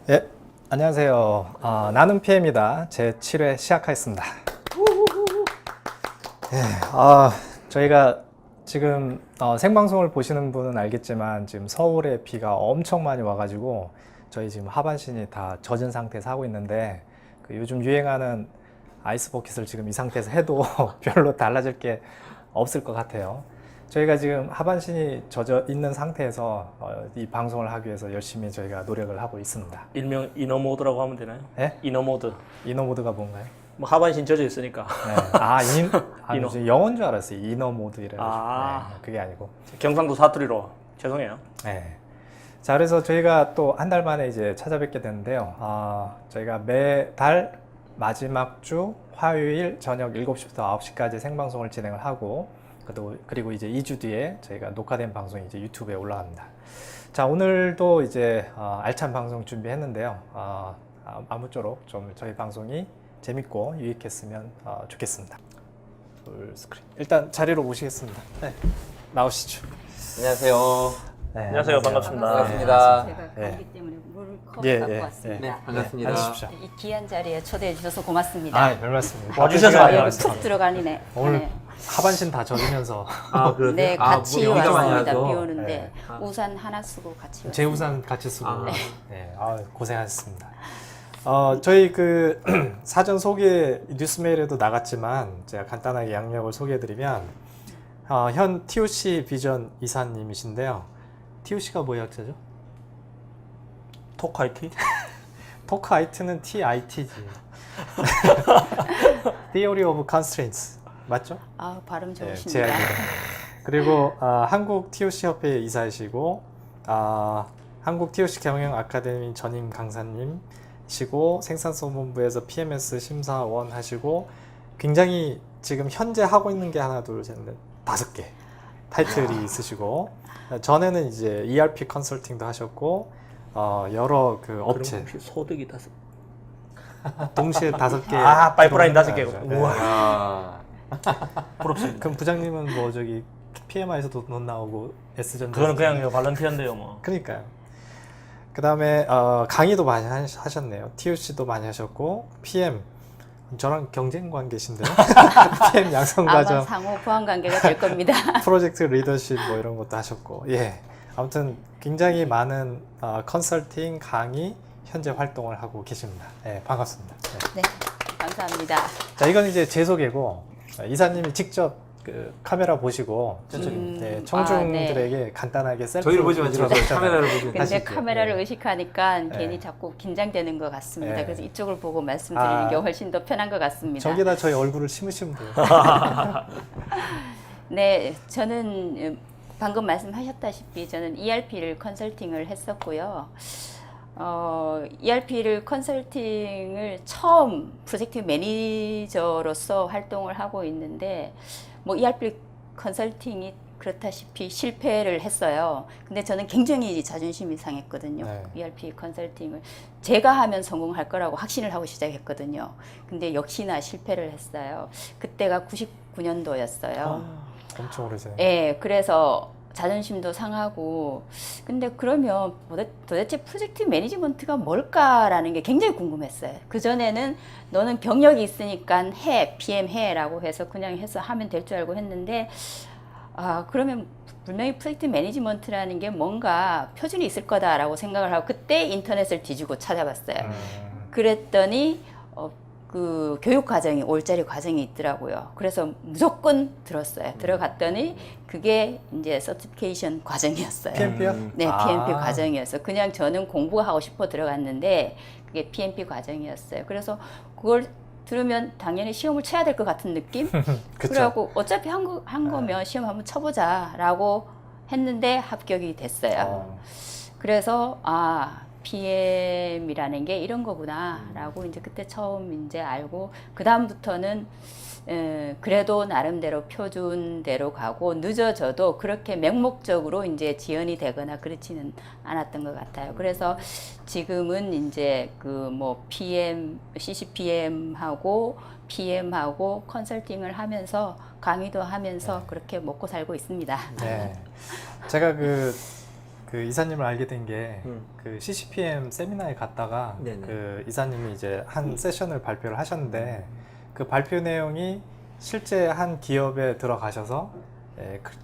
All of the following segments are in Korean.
예, 안녕하세요. 나는 PM이다. 제 7회 시작하겠습니다. 예, 저희가 지금 생방송을 보시는 분은 알겠지만 지금 서울에 비가 엄청 많이 와가지고 저희 지금 하반신이 다 젖은 상태에서 하고 있는데 그 요즘 유행하는 아이스 버킷을 지금 이 상태에서 해도 별로 달라질 게 없을 것 같아요. 저희가 지금 하반신이 젖어 있는 상태에서 이 방송을 하기 위해서 열심히 저희가 노력을 하고 있습니다. 일명 이너모드라고 하면 되나요? 예? 이너모드. 이너모드가 뭔가요? 뭐 하반신 젖어 있으니까. 네. 이너. 무슨 영어인 줄 알았어요. 이너모드 이래가지고. 아. 네, 그게 아니고. 경상도 사투리로 죄송해요. 네. 자, 그래서 저희가 또 한 달 만에 이제 찾아뵙게 됐는데요. 저희가 매달 마지막 주 화요일 저녁 7시부터 9시까지 생방송을 진행을 하고 그리고 이제 2주 뒤에 저희가 녹화된 방송이 이제 유튜브에 올라갑니다. 자, 오늘도 이제 알찬 방송 준비했는데요. 아무쪼록 좀 저희 방송이 재밌고 유익했으면 좋겠습니다. 풀 스크린. 일단 자리로 모시겠습니다. 네, 나오시죠. 안녕하세요. 네, 안녕하세요. 반갑습니다. 반갑습니다. 제가 예. 가기 때문에 물을 컵 예, 갖고 예, 왔습니다. 네, 반갑습니다. 앉으십시오. 이 귀한 자리에 초대해 주셔서 고맙습니다. 별 말씀입니다. 와주셔서 아, 여기 말씀. 툭 들어가네. 오늘 네. 하반신 다 젖으면서 아, 그러세요? 네, 같이 뭐 여기가 많이 왔습니다. 와서. 비 오는데 네. 우산 하나 쓰고 같이 제 왔습니다. 우산 같이 쓰고 아. 네, 고생하셨습니다. 저희 그 사전 소개 뉴스 메일에도 나갔지만 제가 간단하게 양력을 소개해드리면 현 TOC 비전 이사님이신데요. TOC가 뭐의 약자죠? 톡화이티? 토크 IT는 TIT지. Theory of Constraints 맞죠? 아, 발음 네, 좋으십니다. 제 알기로. 그리고 한국 TOC 협회 이사이시고 한국 TOC 경영 아카데미 전임 강사님이시고 생산성본부에서 PMS 심사원 하시고 굉장히 지금 현재 하고 있는 게 하나 둘 셋 넷 다섯 개 타이틀이 있으시고 전에는 이제 ERP 컨설팅도 하셨고 여러 그 업체 혹시 소득이 다섯. 동시에 다섯 개 파이프라인 들어오는 5개. 거 알죠? 네. 우와. 아, 부럽습니다. 그럼 부장님은 뭐 저기 PMI에서도 돈 나오고 S전자 그거는 그냥 발렌티아인데요, 뭐. 그러니까요. 그 다음에 강의도 많이 하셨네요. TOC도 많이 하셨고 PM 저랑 경쟁 관계신데요. PM 양성 아마 과정 상호 보완 관계가 될 겁니다. 프로젝트 리더십 뭐 이런 것도 하셨고 예 아무튼 굉장히 많은 컨설팅 강의 현재 활동을 하고 계십니다. 예 반갑습니다. 네. 네, 감사합니다. 자 이건 이제 제 소개고 이사님이 직접 그 카메라 보시고 네, 청중들에게 간단하게 셀프 저희를 보지 마시고 인트로덕션 카메라를 보시면 근데 하시죠. 카메라를 네. 의식하니까 네. 괜히 자꾸 긴장되는 것 같습니다. 네. 그래서 이쪽을 보고 말씀드리는 게 훨씬 더 편한 것 같습니다. 저기다 저희 얼굴을 심으시면 돼요. 네, 저는 방금 말씀하셨다시피 저는 ERP를 컨설팅을 했었고요. ERP를 컨설팅을 처음 프로젝트 매니저로서 활동을 하고 있는데 뭐 ERP 컨설팅이 그렇다시피 실패를 했어요. 근데 저는 굉장히 자존심이 상했거든요. 네. ERP 컨설팅을 제가 하면 성공할 거라고 확신을 하고 시작했거든요. 근데 역시나 실패를 했어요. 그때가 99년도였어요. 엄청 오래전에. 예, 그래서 자존심도 상하고 근데 그러면 도대체 프로젝트 매니지먼트가 뭘까라는 게 굉장히 궁금했어요. 그전에는 너는 경력이 있으니까 PM 해라고 해서 그냥 해서 하면 될 줄 알고 했는데 그러면 분명히 프로젝트 매니지먼트라는 게 뭔가 표준이 있을 거다라고 생각을 하고 그때 인터넷을 뒤지고 찾아봤어요. 그랬더니 그 교육 과정이 올짜리 과정이 있더라고요. 그래서 무조건 들었어요. 들어갔더니 그게 이제 서티피케이션 과정이었어요. PMP요? 네, PMP 과정이었어요. 그냥 저는 공부하고 싶어 들어갔는데 그게 PMP 과정이었어요. 그래서 그걸 들으면 당연히 시험을 쳐야 될 것 같은 느낌? 그래갖고 어차피 한 거면 시험 한번 쳐보자라고 했는데 합격이 됐어요. 그래서 PM이라는 게 이런 거구나라고 이제 그때 처음 이제 알고 그 다음부터는 그래도 나름대로 표준대로 가고 늦어져도 그렇게 맹목적으로 이제 지연이 되거나 그렇지는 않았던 것 같아요. 그래서 지금은 이제 그 뭐 PM, CCPM하고 PM하고 컨설팅을 하면서 강의도 하면서 그렇게 먹고 살고 있습니다. 네. 제가 그 그 이사님을 알게 된 게 음. 그 CCPM 세미나에 갔다가 네네. 그 이사님이 이제 한 세션을 발표를 하셨는데 그 발표 내용이 실제 한 기업에 들어가셔서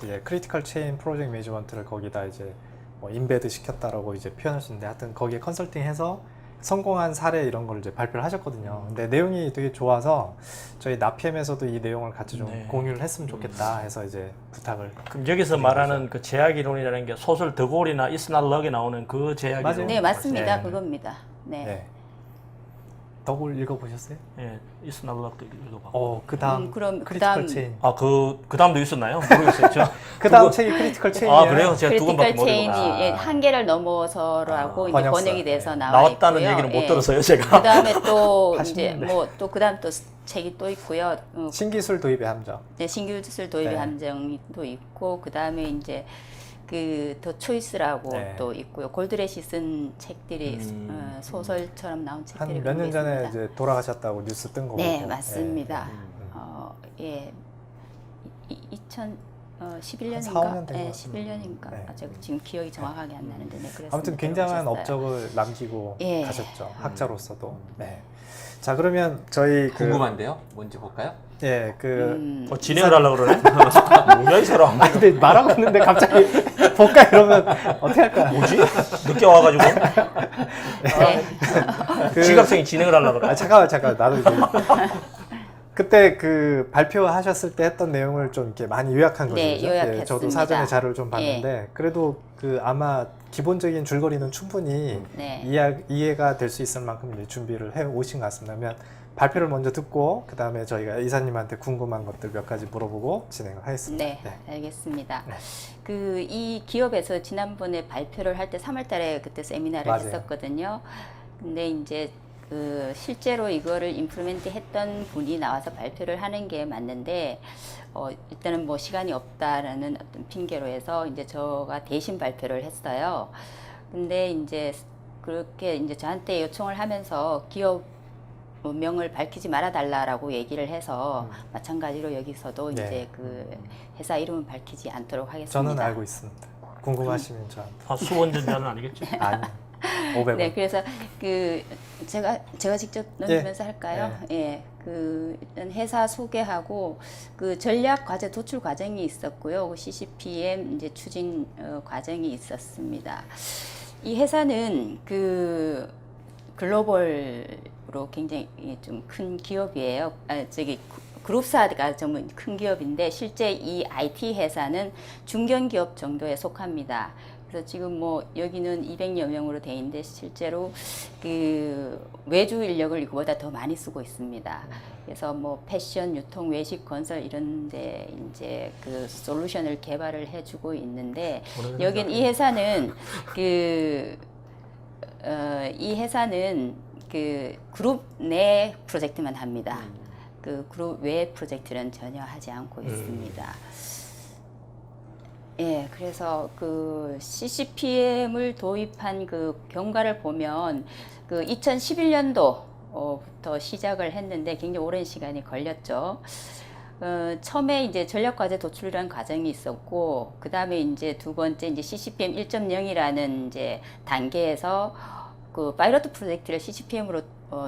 이제 크리티컬 체인 프로젝트 매니지먼트를 거기다 이제 뭐 인베드 시켰다라고 이제 표현할 수 있는데 하여튼 거기에 컨설팅해서 성공한 사례 이런 걸 이제 발표를 하셨거든요. 근데 내용이 되게 좋아서 저희 나피엠에서도 이 내용을 같이 좀 네. 공유를 했으면 좋겠다 해서 이제 부탁을. 그럼 여기서 말하는 그 제약 이론이라는 게 소설 더골이나 이스날럭에 나오는 그 제약 맞아요. 이론. 네, 맞습니다. 네. 그겁니다. 네. 네. 덕을 읽어보셨어요? 예, 이스날럭도 읽어봤고. 그 다음 그럼 크리티컬 그다음 체인. 아, 그 다음도 있었나요? 모르겠어요. 그 다음 책이 크리티컬 체인이에요. 아, 그래요? 제가 두 권밖에 크리티컬 못 체인이 읽어봤어요. 예, 한계를 넘어서라고 이제 번역서. 번역이 돼서 네. 나와 나왔다는 있고요. 얘기는 못 예. 들었어요, 제가. 그다음에 또 이제 80년대. 뭐 또 그다음 또 책이 또 있고요. 신기술 도입의 함정. 네, 신기술 도입의 네. 함정도 있고 그다음에 이제 그 더 초이스라고 네. 또 있고요. 골드렛이 쓴 책들이 소설처럼 나온 책들이 한 몇 년 전에 있습니다. 이제 돌아가셨다고 뉴스 뜬 거 네, 보고. 맞습니다. 네. 2011년인가? 4, 5년 된것 네, 같습니다. 11년인가? 네. 제가 지금 기억이 정확하게 안 나는데, 네, 그랬습니다. 아무튼 굉장한 그러셨어요. 업적을 남기고 예. 가셨죠. 학자로서도. 네. 자, 그러면 저희 궁금한데요? 뭔지 볼까요? 진행을 하려고 그러네? 뭐야, 이 사람. 근데 말하고 있는데 갑자기 볼까 이러면 어떻게 할까요? 뭐지? 늦게 와가지고. 네. 지각생이 진행을 하려고 그래. 잠깐만. 나도 이제. 그때 그 발표하셨을 때 했던 내용을 좀 이렇게 많이 요약한 거죠. 네, 그죠? 요약했습니다. 저도 사전에 자료를 좀 봤는데 그래도 그 아마 기본적인 줄거리는 충분히 네. 이해가 될 수 있을 만큼 이제 준비를 해 오신 것 같습니다. 그러면 발표를 먼저 듣고 그 다음에 저희가 이사님한테 궁금한 것들 몇 가지 물어보고 진행을 하겠습니다. 네, 알겠습니다. 네. 그 이 기업에서 지난번에 발표를 할 때 3월달에 그때 세미나를 맞아요. 했었거든요. 근데 이제 그 실제로 이거를 임플리멘트 했던 분이 나와서 발표를 하는 게 맞는데 일단은 뭐 시간이 없다라는 어떤 핑계로 해서 이제 저가 대신 발표를 했어요. 근데 이제 그렇게 이제 저한테 요청을 하면서 기업 명을 밝히지 말아달라라고 얘기를 해서 마찬가지로 여기서도 네. 이제 그 회사 이름은 밝히지 않도록 하겠습니다. 저는 알고 있습니다. 궁금하시면 저한테. 아, 수원전자는 아니겠지? 아니. 500원. 네, 그래서 그 제가 직접 넘기면서 할까요? 예. 그 일단 회사 소개하고 그 전략 과제 도출 과정이 있었고요. 그 CCPM 이제 추진 과정이 있었습니다. 이 회사는 그 글로벌로 굉장히 좀 큰 기업이에요. 그룹사가 전문 큰 기업인데 실제 이 IT 회사는 중견기업 정도에 속합니다. 그래서 지금 뭐 여기는 200여 명으로 돼 있는데 실제로 그 외주 인력을 이거보다 더 많이 쓰고 있습니다. 그래서 뭐 패션, 유통, 외식, 건설 이런데 이제 그 솔루션을 개발을 해주고 있는데 여긴 이 회사는 이 회사는 그 그룹 내 프로젝트만 합니다. 그 그룹 외 프로젝트는 전혀 하지 않고 있습니다. 예, 그래서 그 CCPM을 도입한 그 경과를 보면 그 2011년도부터 시작을 했는데 굉장히 오랜 시간이 걸렸죠. 처음에 이제 전략과제 도출이라는 과정이 있었고, 그 다음에 이제 두 번째 이제 CCPM 1.0이라는 이제 단계에서 그 파이러트 프로젝트를 CCPM으로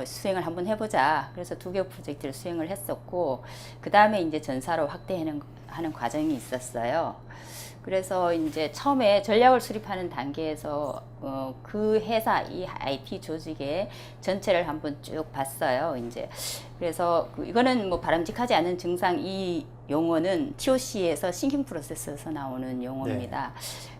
수행을 한번 해보자. 그래서 2개 프로젝트를 수행을 했었고, 그 다음에 이제 전사로 확대하는 과정이 있었어요. 그래서 이제 처음에 전략을 수립하는 단계에서 그 회사 이 IT 조직의 전체를 한번 쭉 봤어요. 이제 그래서 이거는 뭐 바람직하지 않은 증상 이 용어는 TOC에서 싱킹 프로세스에서 나오는 용어입니다.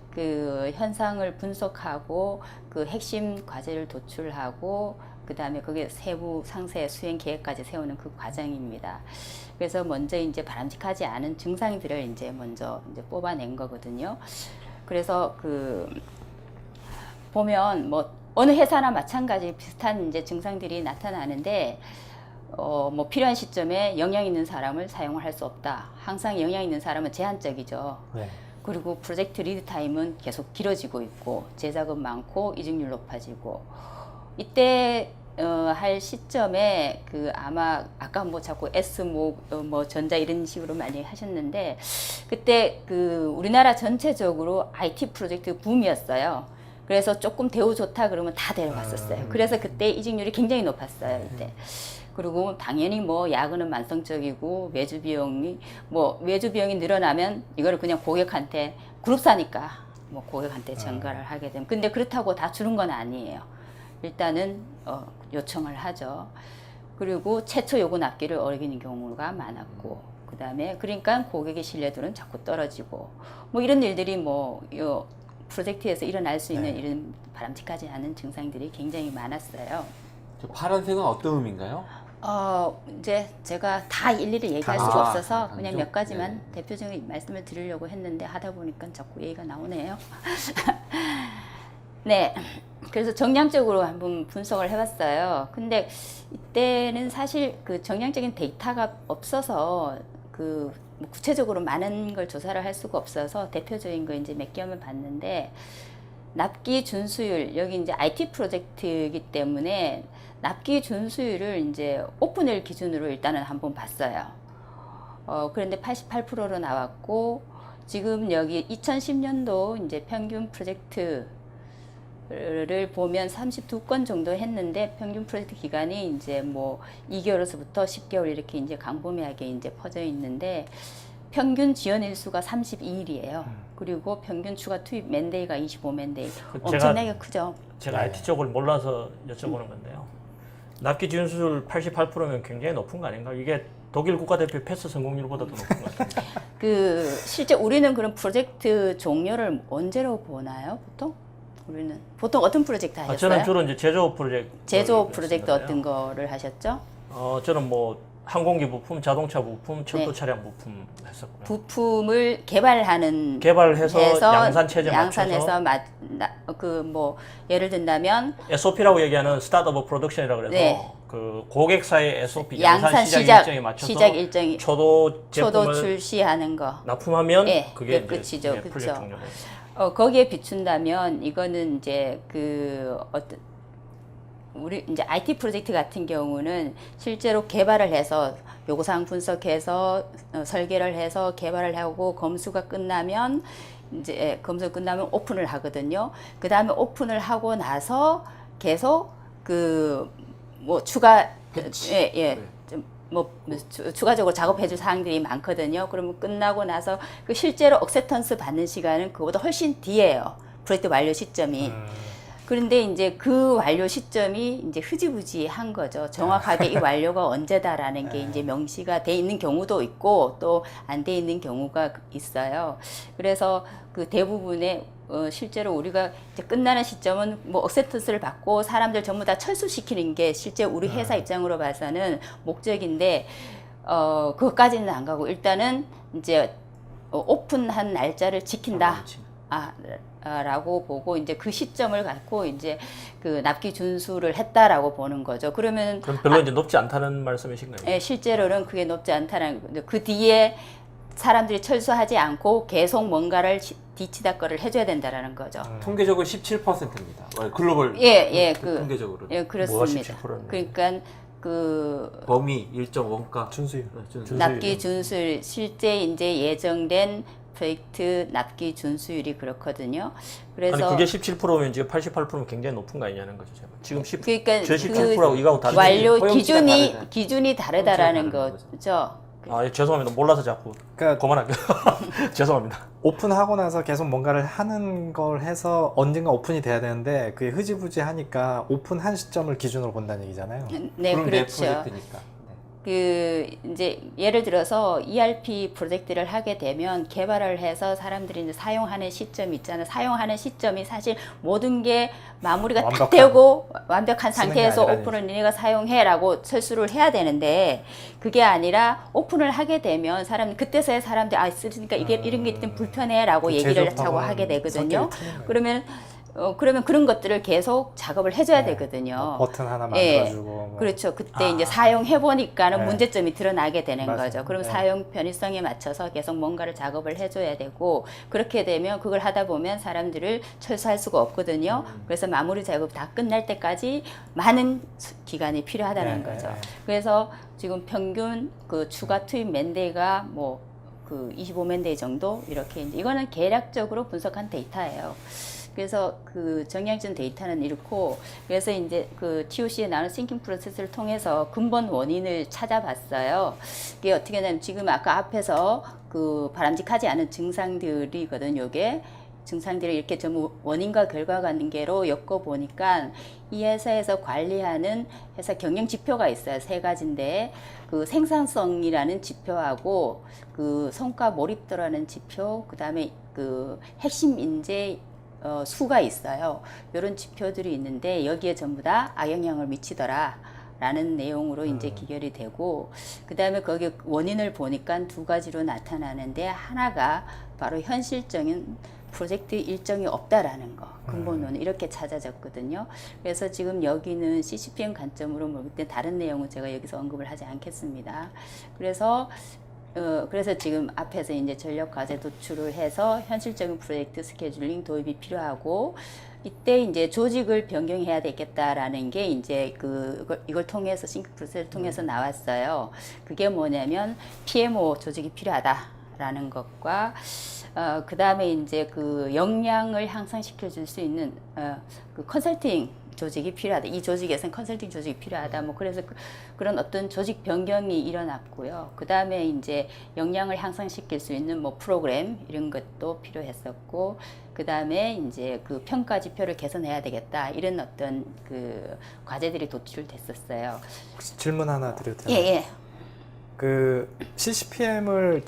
그 현상을 분석하고 그 핵심 과제를 도출하고 그 다음에 그게 세부 상세 수행 계획까지 세우는 그 과정입니다. 그래서 먼저 이제 바람직하지 않은 증상들을 이제 먼저 이제 뽑아낸 거거든요. 그래서 그 보면 뭐 어느 회사나 마찬가지 비슷한 이제 증상들이 나타나는데 뭐 필요한 시점에 역량 있는 사람을 사용을 할 수 없다. 항상 역량 있는 사람은 제한적이죠. 네. 그리고 프로젝트 리드 타임은 계속 길어지고 있고 제작은 많고 이직률 높아지고 이때 할 시점에 그 아마 아까 뭐 자꾸 S 뭐 전자 이런 식으로 많이 하셨는데 그때 그 우리나라 전체적으로 IT 프로젝트 붐이었어요. 그래서 조금 대우 좋다 그러면 다 데려갔었어요. 그래서 그때 이직률이 굉장히 높았어요, 이때. 그리고 당연히 뭐 야근은 만성적이고 외주 비용이 늘어나면 이거를 그냥 고객한테 그룹사니까 뭐 고객한테 전가를 하게 되면 근데 그렇다고 다 주는 건 아니에요. 일단은 요청을 하죠. 그리고 최초 요구 납기를 어기는 경우가 많았고 그다음에 그러니까 고객의 신뢰도는 자꾸 떨어지고 뭐 이런 일들이 뭐 요 프로젝트에서 일어날 수 있는 이런 바람직하지 않은 증상들이 굉장히 많았어요. 저 파란색은 어떤 의미인가요? 이제 제가 다 일일이 얘기할 수가 강조. 없어서 강조? 그냥 몇 가지만 네. 대표적인 말씀을 드리려고 했는데 하다 보니까 자꾸 얘기가 나오네요. 네. 그래서 정량적으로 한번 분석을 해봤어요. 근데 이때는 사실 그 정량적인 데이터가 없어서 그 뭐 구체적으로 많은 걸 조사를 할 수가 없어서 대표적인 거 이제 몇 개만 봤는데 납기 준수율 여기 이제 IT 프로젝트이기 때문에 납기 준수율을 이제 오픈을 기준으로 일단은 한번 봤어요. 그런데 88%로 나왔고 지금 여기 2010년도 이제 평균 프로젝트를 보면 32건 정도 했는데 평균 프로젝트 기간이 이제 뭐 2개월에서부터 10개월 이렇게 이제 광범위하게 이제 퍼져 있는데 평균 지연 일수가 32일이에요. 그리고 평균 추가 투입 맨데이가 25맨데이. 엄청나게 크죠. 제가 IT 쪽을 몰라서 여쭤보는 건데요. 납기 지연수율 88%면 굉장히 높은 거 아닌가? 이게 독일 국가대표 패스 성공률보다 더 높은 것 같아요. 그 실제 우리는 그런 프로젝트 종료를 언제로 보나요? 우리는 보통 어떤 프로젝트 하셨어요? 저는 주로 이제 제조 프로젝트. 제조 프로젝트 어떤 거를 하셨죠? 저는 뭐 항공기 부품, 자동차 부품, 철도 네. 차량 부품 했었고요. 부품을 개발하는 개발해서 양산 체제 양산해서 맞춰서 그 뭐 예를 든다면 SOP라고 얘기하는 스타트 오브 프로덕션이라고 그래서 네. 그 고객사의 SOP 양산 양산 시작 일정에 맞춰서 시작 일정이 초도 제품을 출시하는 거. 납품하면 예, 그게 그게 이제 끝이죠. 프로젝트 그쵸. 종료돼요. 거기에 비춘다면 이거는 이제 그 어떤 우리 이제 IT 프로젝트 같은 경우는 실제로 개발을 해서 요구사항 분석해서 설계를 해서 개발을 하고 검수가 끝나면 이제 검수 끝나면 오픈을 하거든요. 그 다음에 오픈을 하고 나서 계속 그 뭐 추가 뭐 추가적으로 작업해줄 사항들이 많거든요. 그러면 끝나고 나서 그 실제로 억셉턴스 받는 시간은 그보다 훨씬 뒤에요. 프로젝트 완료 시점이. 그런데 이제 그 완료 시점이 이제 흐지부지한 거죠. 정확하게 이 완료가 언제다라는 게 이제 명시가 돼 있는 경우도 있고 또 안 돼 있는 경우가 있어요. 그래서 그 대부분의 실제로 우리가 이제 끝나는 시점은 뭐 억셉턴스를 받고 사람들 전부 다 철수시키는 게 실제 우리 회사 입장으로 봐서는 목적인데 그것까지는 안 가고 일단은 이제 오픈한 날짜를 지킨다. 라고 보고 이제 그 시점을 갖고 이제 그 납기 준수를 했다라고 보는 거죠. 그러면 그럼 별로 이제 높지 않다는 말씀이신가요? 예, 실제로는 그게 높지 않다는 건데 그 뒤에 사람들이 철수하지 않고 계속 뭔가를 뒤치다거리를 해줘야 된다라는 거죠. 통계적으로 17%입니다. 글로벌 통계적으로. 예, 그렇습니다. 17%는. 그러니까 그 범위, 일정, 원가, 준수율. 납기 준수율 실제 이제 예정된 프로젝트 납기 준수율이 그렇거든요. 그래서 아니 그게 17%면 지금 88%면 굉장히 높은 거 아니냐는 거죠. 제가. 지금 10, 그러니까 제 17%하고 이거하고 다르죠. 완료 허용치가 다르다. 기준이 다르다라는 허용치가 거죠. 예, 죄송합니다. 몰라서 자꾸 그러니까 그만할게요. 죄송합니다. 오픈하고 나서 계속 뭔가를 하는 걸 해서 언젠가 오픈이 돼야 되는데 그게 흐지부지하니까 오픈한 시점을 기준으로 본다는 얘기잖아요. 네, 그럼 내 그렇죠. 프로젝트니까. 그 이제 예를 들어서 ERP 프로젝트를 하게 되면 개발을 해서 사람들이 이제 사용하는 시점이 있잖아요. 사용하는 시점이 사실 모든 게 마무리가 딱 완벽하고 되고 완벽한 쓰는 상태에서 게 아니라는 오픈을 니네가 사용해라고 철수를 해야 되는데 그게 아니라 오픈을 하게 되면 그때서야 사람들이 쓰니까 이게 이런 게 좀 불편해라고 그 얘기를 제조업하고는 자꾸 하게 되거든요. 성격이 틀린 거예요. 그러면 그러면 그런 것들을 계속 작업을 해줘야 네. 되거든요. 버튼 하나 예. 만들어주고. 뭐. 그렇죠. 그때 이제 사용해 보니까는 네. 문제점이 드러나게 되는 맞아요. 거죠. 그럼 네. 사용 편의성에 맞춰서 계속 뭔가를 작업을 해줘야 되고, 그렇게 되면 그걸 하다 보면 사람들을 철수할 수가 없거든요. 그래서 마무리 작업 다 끝날 때까지 많은 기간이 필요하다는 네, 거죠. 네, 네. 그래서 지금 평균 그 추가 투입 맨데이가 뭐 그 25맨데이 정도 이렇게 이제 이거는 계략적으로 분석한 데이터예요. 그래서 그 정량진 데이터는 이렇고, 그래서 이제 그 TOC에 나오는 싱킹 프로세스를 통해서 근본 원인을 찾아봤어요. 이게 어떻게 되냐면 지금 아까 앞에서 그 바람직하지 않은 증상들이거든. 요게 증상들을 이렇게 전부 원인과 결과관계로 엮어보니까 이 회사에서 관리하는 회사 경영 지표가 있어요. 세 가지인데 그 생산성이라는 지표하고 그 성과 몰입도라는 지표, 그 다음에 그 핵심 인재 수가 있어요. 이런 지표들이 있는데 여기에 전부 다 악영향을 미치더라 라는 내용으로 이제 기결이 되고, 그 다음에 거기 원인을 보니까 두 가지로 나타나는데, 하나가 바로 현실적인 프로젝트 일정이 없다라는 거, 근본론은 이렇게 찾아졌거든요. 그래서 지금 여기는 CCPM 관점으로 볼 때 다른 내용은 제가 여기서 언급을 하지 않겠습니다. 그래서 지금 앞에서 이제 전력 과제 도출을 해서 현실적인 프로젝트 스케줄링 도입이 필요하고, 이때 이제 조직을 변경해야 되겠다라는 게 이제 이걸 통해서 싱크 프로세스를 통해서 나왔어요. 그게 뭐냐면 PMO 조직이 필요하다라는 것과 그 다음에 이제 그 역량을 향상시켜 줄 수 있는 그 컨설팅 조직이 필요하다. 이 조직에서는 컨설팅 조직이 필요하다. 뭐 그래서 그런 어떤 조직 변경이 일어났고요. 그 다음에 이제 역량을 향상시킬 수 있는 뭐 프로그램 이런 것도 필요했었고, 그 다음에 이제 그 평가 지표를 개선해야 되겠다. 이런 어떤 그 과제들이 도출됐었어요. 혹시 질문 하나 드려도 예, 되나요? 예. 그 CCPM을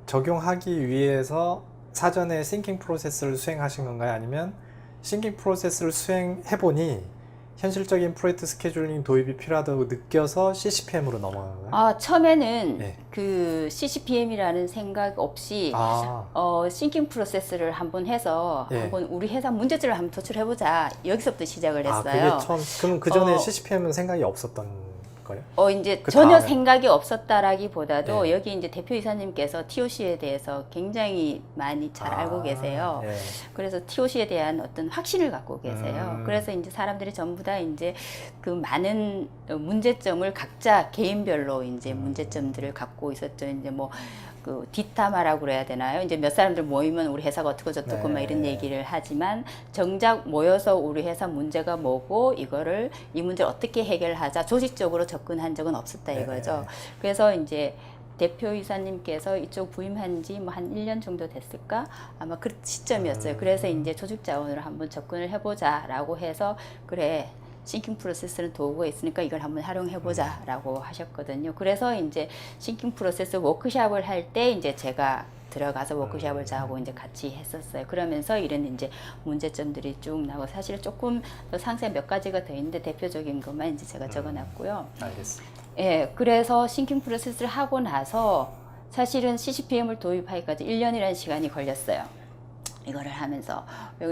적용하기 위해서 사전에 싱킹 프로세스를 수행하신 건가요? 아니면 싱킹 프로세스를 수행해 보니 현실적인 프로젝트 스케줄링 도입이 필요하다고 느껴서 CCPM으로 넘어간 건가요? 처음에는 네. 그 CCPM이라는 생각 없이 싱킹 프로세스를 한번 해서 예. 한번 우리 회사 문제점을 한번 도출해보자. 여기서부터 시작을 했어요. 그게 처음. 그럼 그 전에 CCPM은 생각이 없었던 거예요? 이제 그 전혀 다음에. 생각이 없었다라기보다도 예. 여기 이제 대표이사님께서 TOC에 대해서 굉장히 많이 잘 알고 계세요. 예. 그래서 TOC에 대한 어떤 확신을 갖고 계세요. 그래서 이제 사람들이 전부 다 이제 그 많은 문제점을 각자 개인별로 이제 문제점들을 갖고 있었죠. 이제 뭐 그 뒷담화라고 그래야 되나요? 이제 몇 사람들 모이면 우리 회사가 어떻고 저떻고 막 이런 얘기를 하지만, 정작 모여서 우리 회사 문제가 뭐고 이거를 이 문제를 어떻게 해결하자 조직적으로 접근한 적은 없었다 이거죠. 그래서 이제 대표이사님께서 이쪽 부임한 지 뭐 한 1년 정도 됐을까? 아마 그 시점이었어요. 그래서 이제 조직 자원으로 한번 접근을 해보자라고 해서, 그래, 싱킹 프로세스는 도구가 있으니까 이걸 한번 활용해보자 라고 하셨거든요. 그래서 이제 싱킹 프로세스 워크샵을 할 때 이제 제가 들어가서 워크샵을 저하고 이제 같이 했었어요. 그러면서 이런 이제 문제점들이 쭉 나오고, 사실 조금 더 상세 몇 가지가 더 있는데 대표적인 것만 이제 제가 적어놨고요. 알겠습니다. 예, 그래서 싱킹 프로세스를 하고 나서 사실은 CCPM을 도입하기까지 1년이라는 시간이 걸렸어요. 이거를 하면서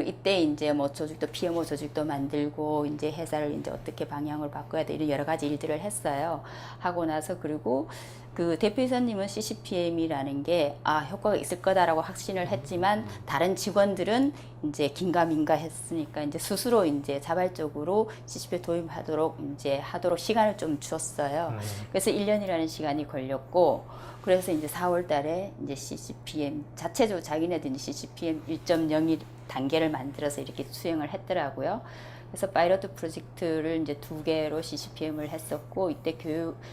이때 이제 뭐 조직도 PMO 조직도 만들고 이제 회사를 이제 어떻게 방향을 바꿔야 돼 이런 여러 가지 일들을 했어요. 하고 나서 그리고 그 대표이사님은 CCPM이라는 게 효과가 있을 거다라고 확신을 했지만, 다른 직원들은 이제 긴가민가 했으니까 이제 스스로 이제 자발적으로 CCPM 도입하도록 하도록 시간을 좀 줬어요. 그래서 1년이라는 시간이 걸렸고, 그래서 이제 4월 달에 이제 CCPM 자체적으로 자기네들이 CCPM 1.01 단계를 만들어서 이렇게 수행을 했더라고요. 그래서 파이러트 프로젝트를 이제 2개로 CCPM을 했었고, 이때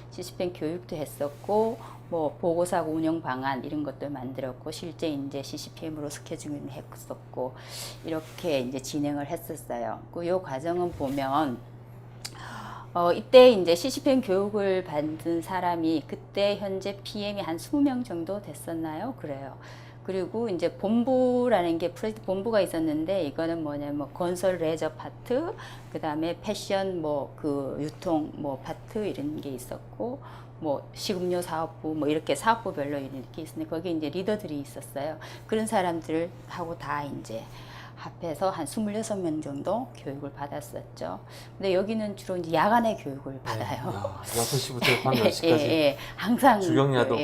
CCPM 교육도 했었고, 뭐 보고사고 운영 방안 이런 것도 만들었고, 실제 이제 CCPM으로 스케줄링 했었고, 이렇게 이제 진행을 했었어요. 요 과정은 보면 이때 이제 CCPM 교육을 받은 사람이 그때 현재 PM이 한 20명 정도 됐었나요? 그래요. 그리고 이제 본부라는 게 프로젝트 본부가 있었는데, 이거는 뭐냐면 건설 레저 파트, 그 다음에 패션 뭐 그 유통 뭐 파트 이런 게 있었고, 뭐 식음료 사업부 뭐 이렇게 사업부별로 이렇게 있었는데, 거기 이제 리더들이 있었어요. 그런 사람들하고 다 이제 합해서 한 26명 정도 교육을 받았었죠. 근데 여기는 주로 이제 야간에 교육을 받아요. 6시부터 밤 예, 10시까지. 예. 항상 주경야도.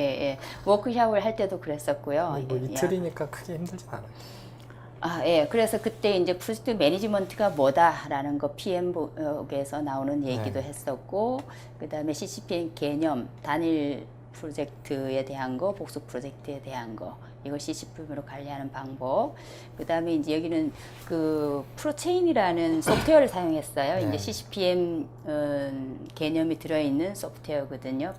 워크숍을 할 때도 그랬었고요. 뭐 예, 이틀이니까 크게 힘들진 않아요. 예. 그래서 그때 이제 프로젝트 매니지먼트가 뭐다라는 거 PM복에서 나오는 얘기도 했었고, 그 다음에 CCPM 개념, 단일 프로젝트에 대한 거, 복수 프로젝트에 대한 거, 이걸 CCPM으로 관리하는 방법. 그 다음에 이제 여기는 그 프로체인이라는 소프트웨어를 사용했어요. 네. 이제 CCPM 개념이 들어있는 소프트웨어거든요.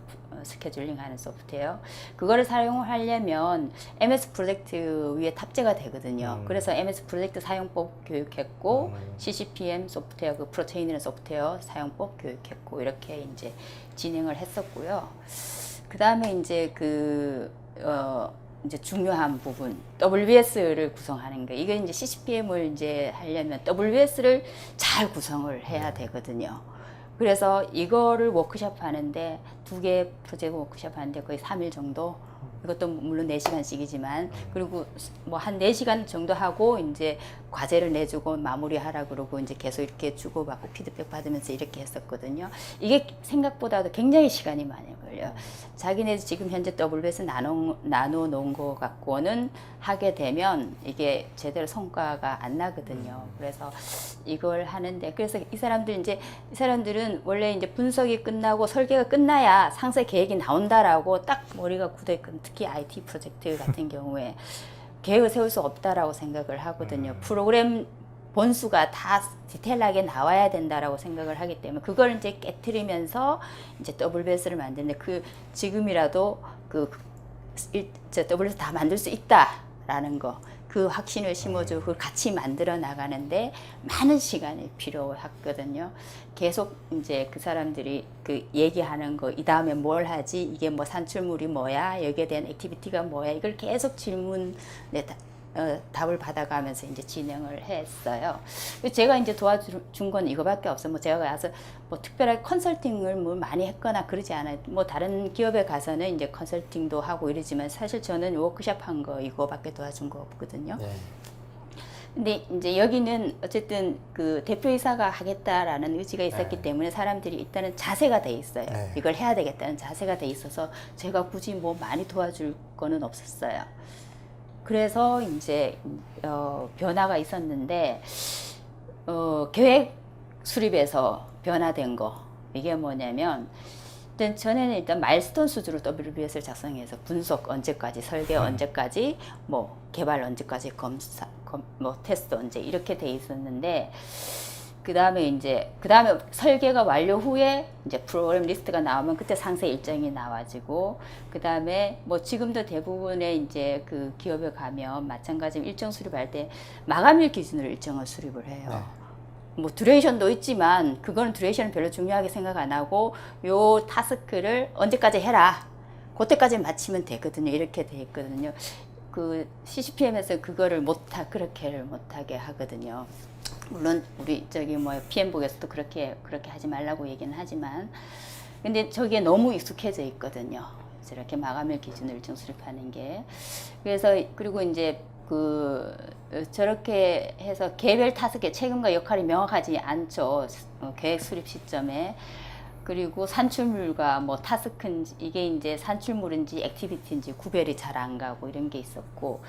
스케줄링 하는 소프트웨어. 그거를 사용하려면 MS 프로젝트 위에 탑재가 되거든요. 그래서 MS 프로젝트 사용법 교육했고, CCPM 소프트웨어, 그 프로체인이라는 소프트웨어 사용법 교육했고, 이렇게 이제 진행을 했었고요. 그 다음에 이제 이제 중요한 부분, WS를 구성하는 거. 이게 이제 CCPM을 이제 하려면 WS를 잘 구성을 해야 되거든요. 그래서 이거를 워크숍 하는데 2개 프로젝트 워크숍 하는데 거의 3일 정도, 이것도 물론 4시간씩이지만, 그리고 뭐 한 4시간 정도 하고 이제 과제를 내주고 마무리하라 그러고 이제 계속 이렇게 주고받고 피드백 받으면서 이렇게 했었거든요. 이게 생각보다도 굉장히 시간이 많이 걸려요. 자기네 지금 현재 WS 나눠 놓은 거 갖고는 하게 되면 이게 제대로 성과가 안 나거든요. 그래서 이걸 하는데, 그래서 이 사람들은 원래 이제 분석이 끝나고 설계가 끝나야 상세 계획이 나온다라고 딱 머리가 굳어있거든요. 특히 IT 프로젝트 같은 경우에 계획을 세울 수 없다라고 생각을 하거든요. 프로그램 본수가 다 디테일하게 나와야 된다라고 생각을 하기 때문에 그걸 이제 깨트리면서 이제 WS를 만드는데, 지금이라도 WS 다 만들 수 있다라는 거, 그 확신을 심어주고 그걸 같이 만들어 나가는데 많은 시간이 필요하거든요. 계속 이제 그 사람들이 그 얘기하는 거, 이 다음에 뭘 하지, 이게 뭐 산출물이 뭐야, 여기에 대한 액티비티가 뭐야, 이걸 계속 답을 받아가면서 이제 진행을 했어요. 제가 이제 도와준 건 이거밖에 없어요. 뭐 제가 가서 뭐 특별하게 컨설팅을 뭐 많이 했거나 그러지 않아요. 뭐 다른 기업에 가서는 이제 컨설팅도 하고 이러지만 사실 저는 워크숍 한 거 이거밖에 도와준 거 없거든요. 네. 근데 이제 여기는 어쨌든 그 대표이사가 하겠다라는 의지가 있었기 네. 때문에 사람들이 일단은 자세가 돼 있어요. 네. 이걸 해야 되겠다는 자세가 돼 있어서 제가 굳이 뭐 많이 도와줄 거는 없었어요. 그래서 이제 변화가 있었는데, 계획 수립에서 변화된 거, 이게 뭐냐면, 전에는 일단 마일스톤 수주로 WBS를 작성해서 분석 언제까지, 설계 언제까지, 뭐 개발 언제까지, 뭐 테스트 언제, 이렇게 돼 있었는데, 그 다음에 설계가 완료 후에 이제 프로그램 리스트가 나오면 그때 상세 일정이 나와지고, 그 다음에 뭐 지금도 대부분의 이제 그 기업에 가면 마찬가지로 일정 수립할 때 마감일 기준으로 일정을 수립을 해요. 네. 뭐 듀레이션도 있지만 그거는 듀레이션을 별로 중요하게 생각 안 하고 요 타스크를 언제까지 해라, 그때까지 마치면 되거든요. 이렇게 돼 있거든요. 그 CCPM에서 그거를 그렇게를 못하게 하거든요. 물론 우리 PM복에서도 그렇게 하지 말라고 얘기는 하지만, 근데 저게 너무 익숙해져 있거든요. 저렇게 마감일 기준을 일정 수립하는 게. 그래서 그리고 이제 저렇게 해서 개별 타스크의 책임과 역할이 명확하지 않죠. 계획 수립 시점에. 그리고 산출물과 뭐 타스크인지, 이게 이제 산출물인지 액티비티인지 구별이 잘 안 가고 이런 게 있었고,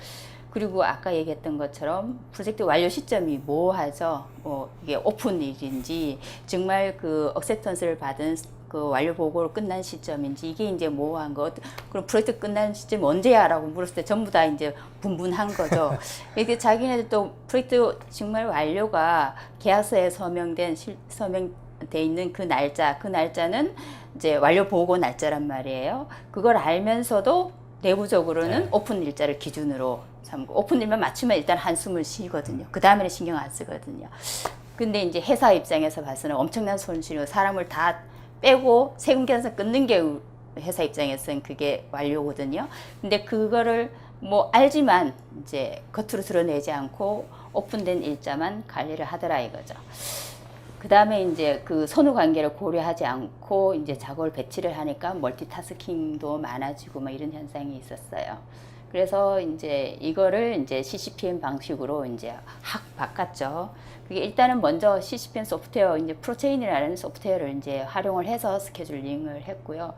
그리고 아까 얘기했던 것처럼 프로젝트 완료 시점이 모호하죠. 이게 오픈일인지 정말 그 억셉턴스를 받은 그 완료 보고를 끝난 시점인지, 이게 이제 모호한 거. 그럼 프로젝트 끝난 시점이 언제야라고 물었을 때 전부 다 이제 분분한 거죠. 이게 자기네들 또 프로젝트 정말 완료가 계약서에 서명돼 있는 그 날짜는 이제 완료 보고 날짜란 말이에요. 그걸 알면서도 내부적으로는 오픈 일자를 기준으로 삼고, 오픈 일만 맞추면 일단 한숨을 쉬거든요. 그 다음에는 신경 안 쓰거든요. 근데 이제 회사 입장에서 봐서는 엄청난 손실이고, 사람을 다 빼고 세금 계산서 끊는 게 회사 입장에서는 그게 완료거든요. 근데 그거를 뭐 알지만 이제 겉으로 드러내지 않고 오픈된 일자만 관리를 하더라 이거죠. 그 다음에 이제 그 선후 관계를 고려하지 않고 이제 작업을 배치를 하니까 멀티타스킹도 많아지고 막 이런 현상이 있었어요. 그래서 이제 이거를 이제 CCPM 방식으로 이제 확 바꿨죠. 그게 일단은 먼저 CCPM 소프트웨어, 이제 프로체인이라는 소프트웨어를 이제 활용을 해서 스케줄링을 했고요.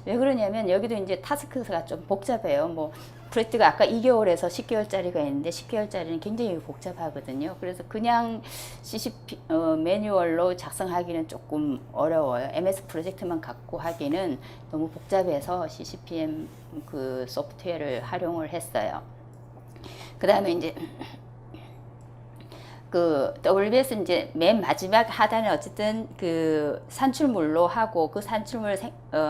왜 그러냐면 여기도 이제 타스크가 좀 복잡해요. 뭐 프로젝트가 아까 2개월에서 10개월짜리가 있는데 10개월짜리는 굉장히 복잡하거든요. 그래서 그냥 CCP 매뉴얼로 작성하기는 조금 어려워요. MS 프로젝트만 갖고 하기는 너무 복잡해서 CCPM 그 소프트웨어를 활용을 했어요. 그 다음에 이제 그 WBS 이제 맨 마지막 하단에 어쨌든 그 산출물로 하고 그 산출물을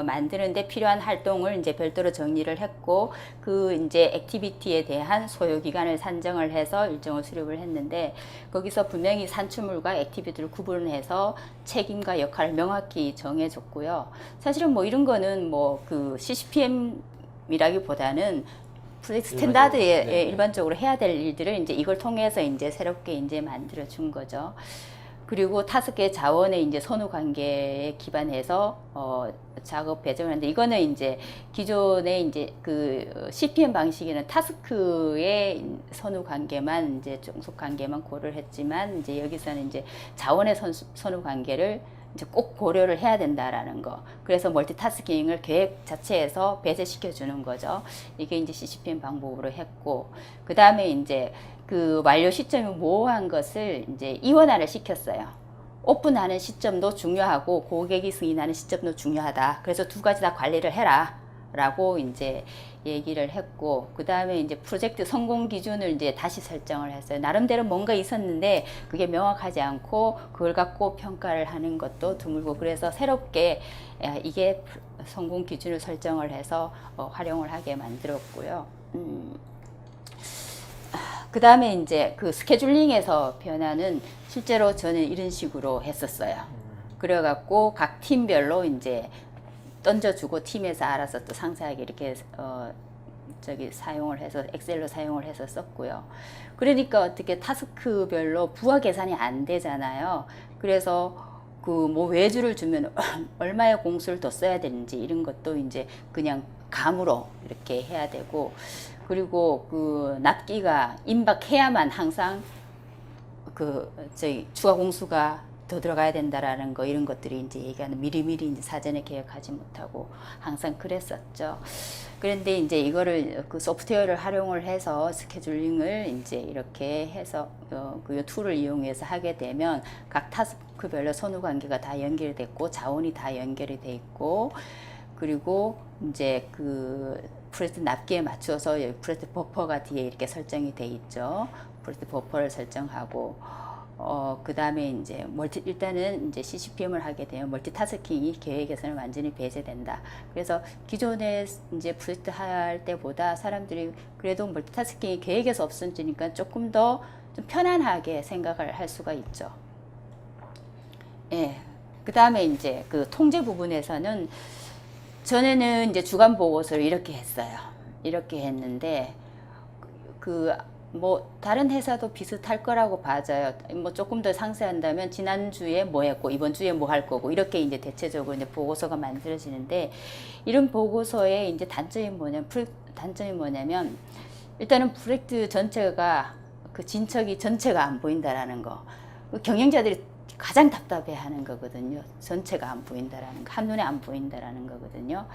만드는데 필요한 활동을 이제 별도로 정리를 했고 그 이제 액티비티에 대한 소요 기간을 산정을 해서 일정을 수립을 했는데 거기서 분명히 산출물과 액티비티를 구분해서 책임과 역할을 명확히 정해줬고요. 사실은 뭐 이런 거는 뭐 그 CCPM이라기보다는 프로젝트 스탠다드에 네. 일반적으로 해야 될 일들을 이제 이걸 통해서 이제 새롭게 이제 만들어 준 거죠. 그리고 5개 자원의 이제 선후 관계에 기반해서 작업 배정을 하는데 이거는 이제 기존의 이제 그 CPM 방식에는 타스크의 선후 관계만 이제 종속 관계만 고려를 했지만 이제 여기서는 이제 자원의 선후 관계를 이제 꼭 고려를 해야 된다라는 거. 그래서 멀티타스킹을 계획 자체에서 배제시켜 주는 거죠. 이게 이제 CCPM 방법으로 했고, 그 다음에 이제 그 완료 시점이 모호한 것을 이제 이원화를 시켰어요. 오픈하는 시점도 중요하고 고객이 승인하는 시점도 중요하다. 그래서 두 가지 다 관리를 해라. 라고 이제 얘기를 했고, 그 다음에 이제 프로젝트 성공 기준을 이제 다시 설정을 했어요. 나름대로 뭔가 있었는데 그게 명확하지 않고 그걸 갖고 평가를 하는 것도 드물고, 그래서 새롭게 이게 성공 기준을 설정을 해서 활용을 하게 만들었고요. 그 다음에 이제 그 스케줄링에서 변화는 실제로 저는 이런 식으로 했었어요. 그래갖고 각 팀별로 이제 던져주고 팀에서 알아서 또 상세하게 이렇게 사용을 해서 엑셀로 사용을 해서 썼고요. 그러니까 어떻게 타스크별로 부하 계산이 안 되잖아요. 그래서 그 뭐 외주를 주면 얼마의 공수를 더 써야 되는지 이런 것도 이제 그냥 감으로 이렇게 해야 되고, 그리고 그 납기가 임박해야만 항상 그 저희 추가 공수가 더 들어가야 된다라는 거, 이런 것들이 이제 얘기하는 미리미리 이제 사전에 계획하지 못하고 항상 그랬었죠. 그런데 이제 이거를 그 소프트웨어를 활용을 해서 스케줄링을 이제 이렇게 해서 그 툴을 이용해서 하게 되면 각 타스크별로 선후 관계가 다 연결됐고 자원이 다 연결이 돼 있고, 그리고 이제 그 프로젝트 납기에 맞춰서 여기 프로젝트 버퍼가 뒤에 이렇게 설정이 돼 있죠. 프로젝트 버퍼를 설정하고, 그 다음에 이제 일단은 이제 CCPM을 하게 되면 멀티타스킹이 계획에서는 완전히 배제된다. 그래서 기존에 이제 프로젝트 할 때보다 사람들이 그래도 멀티타스킹이 계획에서 없어지니까 조금 더 좀 편안하게 생각을 할 수가 있죠. 예. 그 다음에 이제 그 통제 부분에서는 전에는 이제 주간 보고서를 이렇게 했어요. 이렇게 했는데, 뭐 다른 회사도 비슷할 거라고 봐져요. 뭐 조금 더 상세한다면 지난주에 뭐 했고 이번 주에 뭐 할 거고 이렇게 이제 대체적으로 이제 보고서가 만들어지는데, 이런 보고서의 이제 단점이 뭐냐면 일단은 프로젝트 전체가 그 진척이 전체가 안 보인다라는 거. 경영자들이 가장 답답해하는 거거든요. 전체가 안 보인다라는 거, 한눈에 안 보인다라는 거거든요.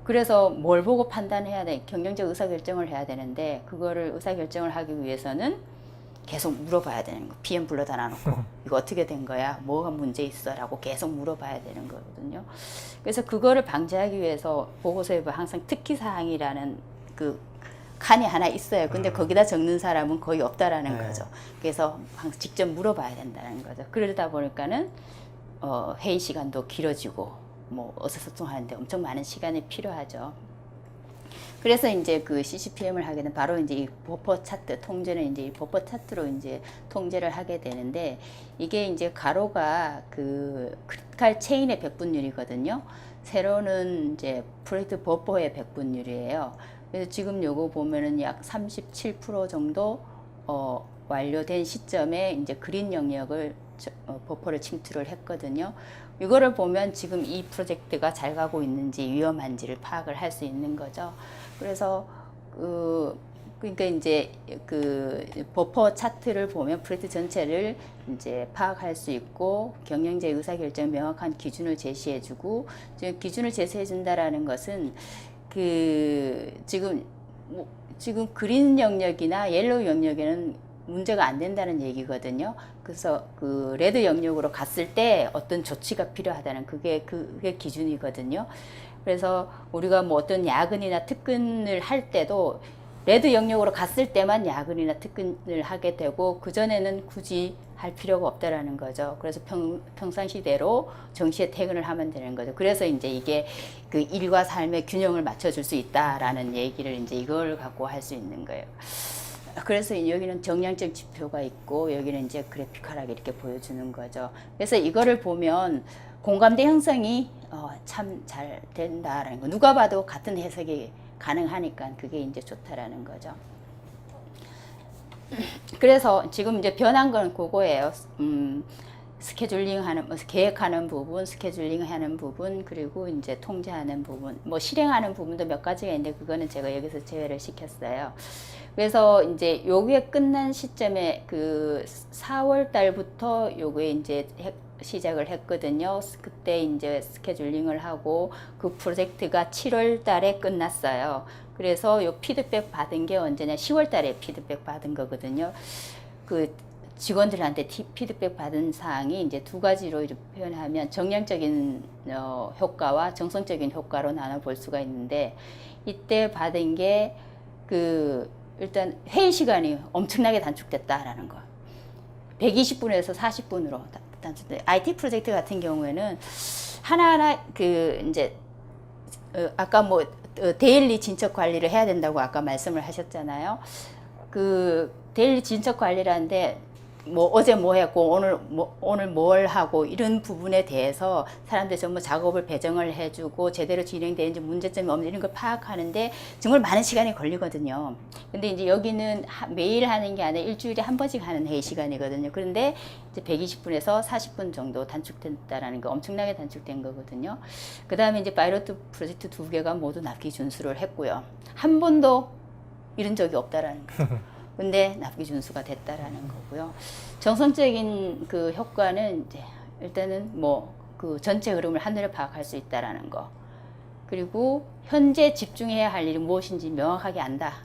그래서 뭘 보고 판단해야 돼? 경영적 의사결정을 해야 되는데, 그거를 의사결정을 하기 위해서는 계속 물어봐야 되는 거. PM 불러다 놔놓고 이거 어떻게 된 거야? 뭐가 문제 있어? 라고 계속 물어봐야 되는 거거든요. 그래서 그거를 방지하기 위해서 보고서에 항상 특기사항이라는 그 칸이 하나 있어요. 근데 거기다 적는 사람은 거의 없다라는 거죠. 그래서 항상 직접 물어봐야 된다는 거죠. 그러다 보니까는 회의 시간도 길어지고 뭐 의사소통하는데 엄청 많은 시간이 필요하죠. 그래서 이제 그 CCPM을 하게 되면 바로 이제 이 버퍼 차트 통제는 이제 이 버퍼 차트로 이제 통제를 하게 되는데, 이게 이제 가로가 그 크리티컬 체인의 백분율이거든요. 세로는 이제 프로젝트 버퍼의 백분율이에요. 그래서 지금 요거 보면은 약 37% 정도 완료된 시점에 이제 그린 영역을 버퍼를 침투를 했거든요. 이거를 보면 지금 이 프로젝트가 잘 가고 있는지 위험한지를 파악을 할 수 있는 거죠. 그래서 그러니까 이제 그 버퍼 차트를 보면 프로젝트 전체를 이제 파악할 수 있고 경영자 의사결정 명확한 기준을 제시해주고 기준을 제시해준다라는 것은 그 지금 그린 영역이나 옐로우 영역에는 문제가 안 된다는 얘기거든요. 그래서 그 레드 영역으로 갔을 때 어떤 조치가 필요하다는 그게 기준이거든요. 그래서 우리가 뭐 어떤 야근이나 특근을 할 때도 레드 영역으로 갔을 때만 야근이나 특근을 하게 되고 그전에는 굳이 할 필요가 없다라는 거죠. 그래서 평상시대로 정시에 퇴근을 하면 되는 거죠. 그래서 이제 이게 그 일과 삶의 균형을 맞춰줄 수 있다라는 얘기를 이제 이걸 갖고 할 수 있는 거예요. 그래서 여기는 정량적 지표가 있고 여기는 이제 그래피컬하게 이렇게 보여주는 거죠. 그래서 이거를 보면 공감대 형성이 참 잘 된다라는 거. 누가 봐도 같은 해석이 가능하니까 그게 이제 좋다라는 거죠. 그래서 지금 이제 변한 건 그거예요. 스케줄링하는, 계획하는 부분, 스케줄링하는 부분, 그리고 이제 통제하는 부분, 뭐 실행하는 부분도 몇 가지가 있는데 그거는 제가 여기서 제외를 시켰어요. 그래서 이제 요게 끝난 시점에 그 4월 달부터 요게 이제 시작을 했거든요. 그때 이제 스케줄링을 하고 그 프로젝트가 7월 달에 끝났어요. 그래서 요 피드백 받은 게 언제냐? 10월 달에 피드백 받은 거거든요. 그 직원들한테 피드백 받은 사항이 이제 두 가지로 이렇게 표현하면 정량적인 효과와 정성적인 효과로 나눠 볼 수가 있는데 이때 받은 게 그 일단 회의 시간이 엄청나게 단축됐다라는 거. 120분에서 40분으로 단축돼. IT 프로젝트 같은 경우에는 하나하나 그 이제 아까 뭐 데일리 진척 관리를 해야 된다고 아까 말씀을 하셨잖아요. 그 데일리 진척 관리라는데 뭐 어제 뭐 했고 오늘 뭘 하고 이런 부분에 대해서 사람들이 전부 작업을 배정을 해주고 제대로 진행되는지 문제점이 없는 이런 걸 파악하는데 정말 많은 시간이 걸리거든요. 근데 이제 여기는 매일 하는 게 아니라 일주일에 한 번씩 하는 회의 시간이거든요. 그런데 이제 120분에서 40분 정도 단축됐다라는 거 엄청나게 단축된 거거든요. 그 다음에 이제 파이로트 프로젝트 2개가 모두 납기 준수를 했고요. 한 번도 이런 적이 없다라는 거죠. 근데 납기 준수가 됐다라는 거고요. 정성적인 그 효과는 이제 일단은 뭐 그 전체 흐름을 한눈에 파악할 수 있다라는 거. 그리고 현재 집중해야 할 일이 무엇인지 명확하게 안다.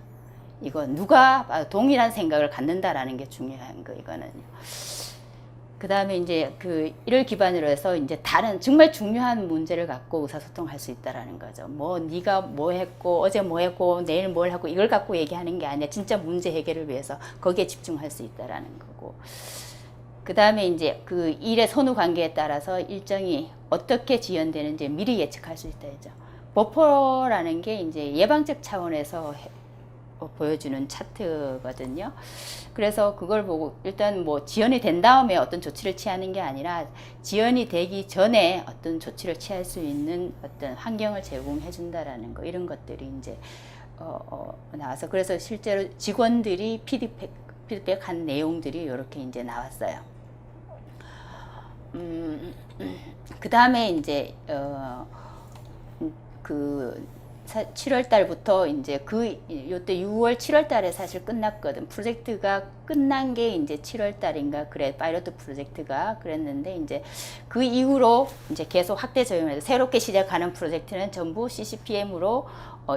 이거 누가 동일한 생각을 갖는다라는 게 중요한 거 이거는요. 그 다음에 이제 그 이를 기반으로 해서 이제 다른 정말 중요한 문제를 갖고 의사소통할 수 있다라는 거죠. 뭐 네가 뭐 했고 어제 뭐 했고 내일 뭘 하고 이걸 갖고 얘기하는 게 아니라 진짜 문제 해결을 위해서 거기에 집중할 수 있다라는 거고. 그 다음에 이제 그 일의 선후 관계에 따라서 일정이 어떻게 지연되는지 미리 예측할 수 있다 했죠. 버퍼라는 게 이제 예방적 차원에서 보여주는 차트거든요. 그래서 그걸 보고 일단 뭐 지연이 된 다음에 어떤 조치를 취하는 게 아니라 지연이 되기 전에 어떤 조치를 취할 수 있는 어떤 환경을 제공해 준다라는 거 이런 것들이 이제 나와서 그래서 실제로 직원들이 피드백한 내용들이 이렇게 이제 나왔어요. 그 다음에 이제 그 7월 달부터 이제 요때 6월 7월 달에 사실 끝났거든. 프로젝트가 끝난 게 이제 7월 달인가 그래. 파이로트 프로젝트가 그랬는데 이제 그 이후로 이제 계속 확대 적용해서 새롭게 시작하는 프로젝트는 전부 CCPM으로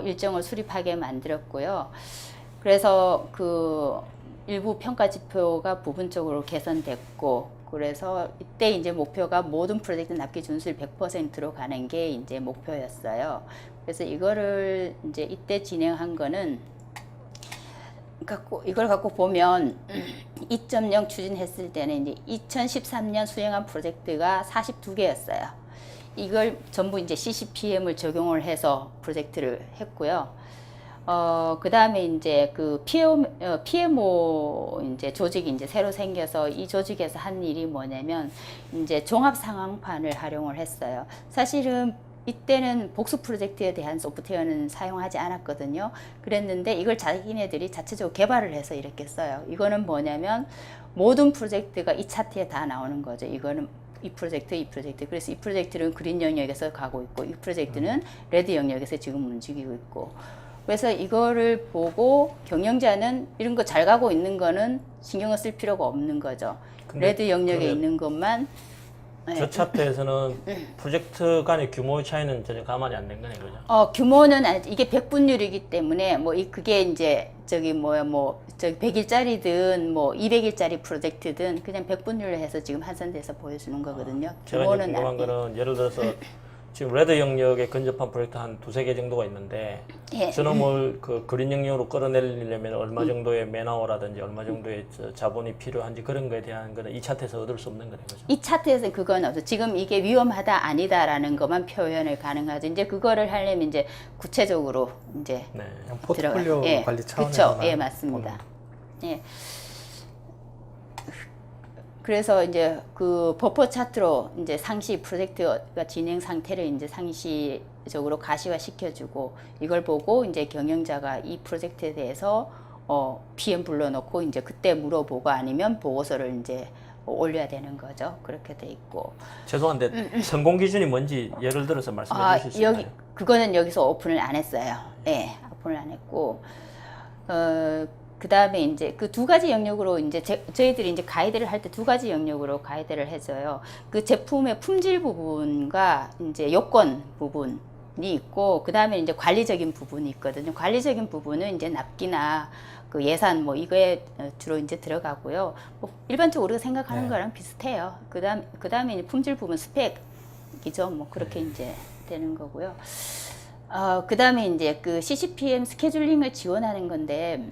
일정을 수립하게 만들었고요. 그래서 그 일부 평가 지표가 부분적으로 개선됐고 그래서 이때 이제 목표가 모든 프로젝트 납기 준수율 100%로 가는 게 이제 목표였어요. 그래서 이거를 이제 이때 진행한 거는 이걸 갖고 보면 2.0 추진했을 때는 이제 2013년 수행한 프로젝트가 42개였어요. 이걸 전부 이제 CCPM을 적용을 해서 프로젝트를 했고요. 그 다음에 이제 그 PMO 이제 조직이 이제 새로 생겨서 이 조직에서 한 일이 뭐냐면 이제 종합 상황판을 활용을 했어요. 사실은 이때는 복수 프로젝트에 대한 소프트웨어는 사용하지 않았거든요. 그랬는데 이걸 자기네들이 자체적으로 개발을 해서 이렇게 써요. 이거는 뭐냐면 모든 프로젝트가 이 차트에 다 나오는 거죠. 이거는 이 프로젝트. 그래서 이 프로젝트는 그린 영역에서 가고 있고 이 프로젝트는 레드 영역에서 지금 움직이고 있고 그래서 이거를 보고 경영자는 이런 거 잘 가고 있는 거는 신경을 쓸 필요가 없는 거죠. 근데 레드 영역에 그래. 있는 것만. 네. 저 차트에서는 프로젝트 간의 규모의 차이는 전혀 감안이 안 된 거네, 그죠? 규모는 이게 100분율이기 때문에 그게 이제 저기 저기 100일짜리든 뭐 200일짜리 프로젝트든 그냥 100분율로 해서 지금 한산돼서 보여주는 거거든요. 제가 이제 궁금한 거는 예를 들어서 지금 레드 영역에 근접한 프로젝트 한 두세 개 정도가 있는데 예. 저놈을 그 그린 영역으로 끌어내려면 얼마 정도의 매너라든지 얼마 정도의 자본이 필요한지 그런 거에 대한 거는 이 차트에서 얻을 수 없는 거네요, 그죠? 이 차트에서 그건 없어. 지금 이게 위험하다 아니다라는 것만 표현을 가능하죠. 이제 그거를 하려면 이제 구체적으로 이제 네. 그냥 포트폴리오 예, 관리 그쵸. 차원에서만 예, 맞습니다. 보는. 예. 그래서 이제 그 버퍼 차트로 이제 상시 프로젝트가 진행 상태를 이제 상시적으로 가시화 시켜주고 이걸 보고 이제 경영자가 이 프로젝트에 대해서 PM 불러놓고 이제 그때 물어보고 아니면 보고서를 이제 올려야 되는 거죠. 그렇게 돼 있고. 죄송한데 성공 기준이 뭔지 예를 들어서 말씀해 주실 수 있나요? 그거는 여기서 오픈을 안 했어요. 예, 오픈을 안 했고, 그 다음에 이제 그 두 가지 영역으로 이제 저희들이 이제 가이드를 할 때 두 가지 영역으로 가이드를 해줘요. 그 제품의 품질 부분과 이제 요건 부분이 있고, 그 다음에 이제 관리적인 부분이 있거든요. 관리적인 부분은 이제 납기나 그 예산 뭐 이거에 주로 이제 들어가고요. 뭐 일반적으로 우리가 생각하는 네. 거랑 비슷해요. 그 다음에 이제 품질 부분 스펙이죠. 뭐 그렇게 이제 되는 거고요. 그 다음에 이제 그 CCPM 스케줄링을 지원하는 건데,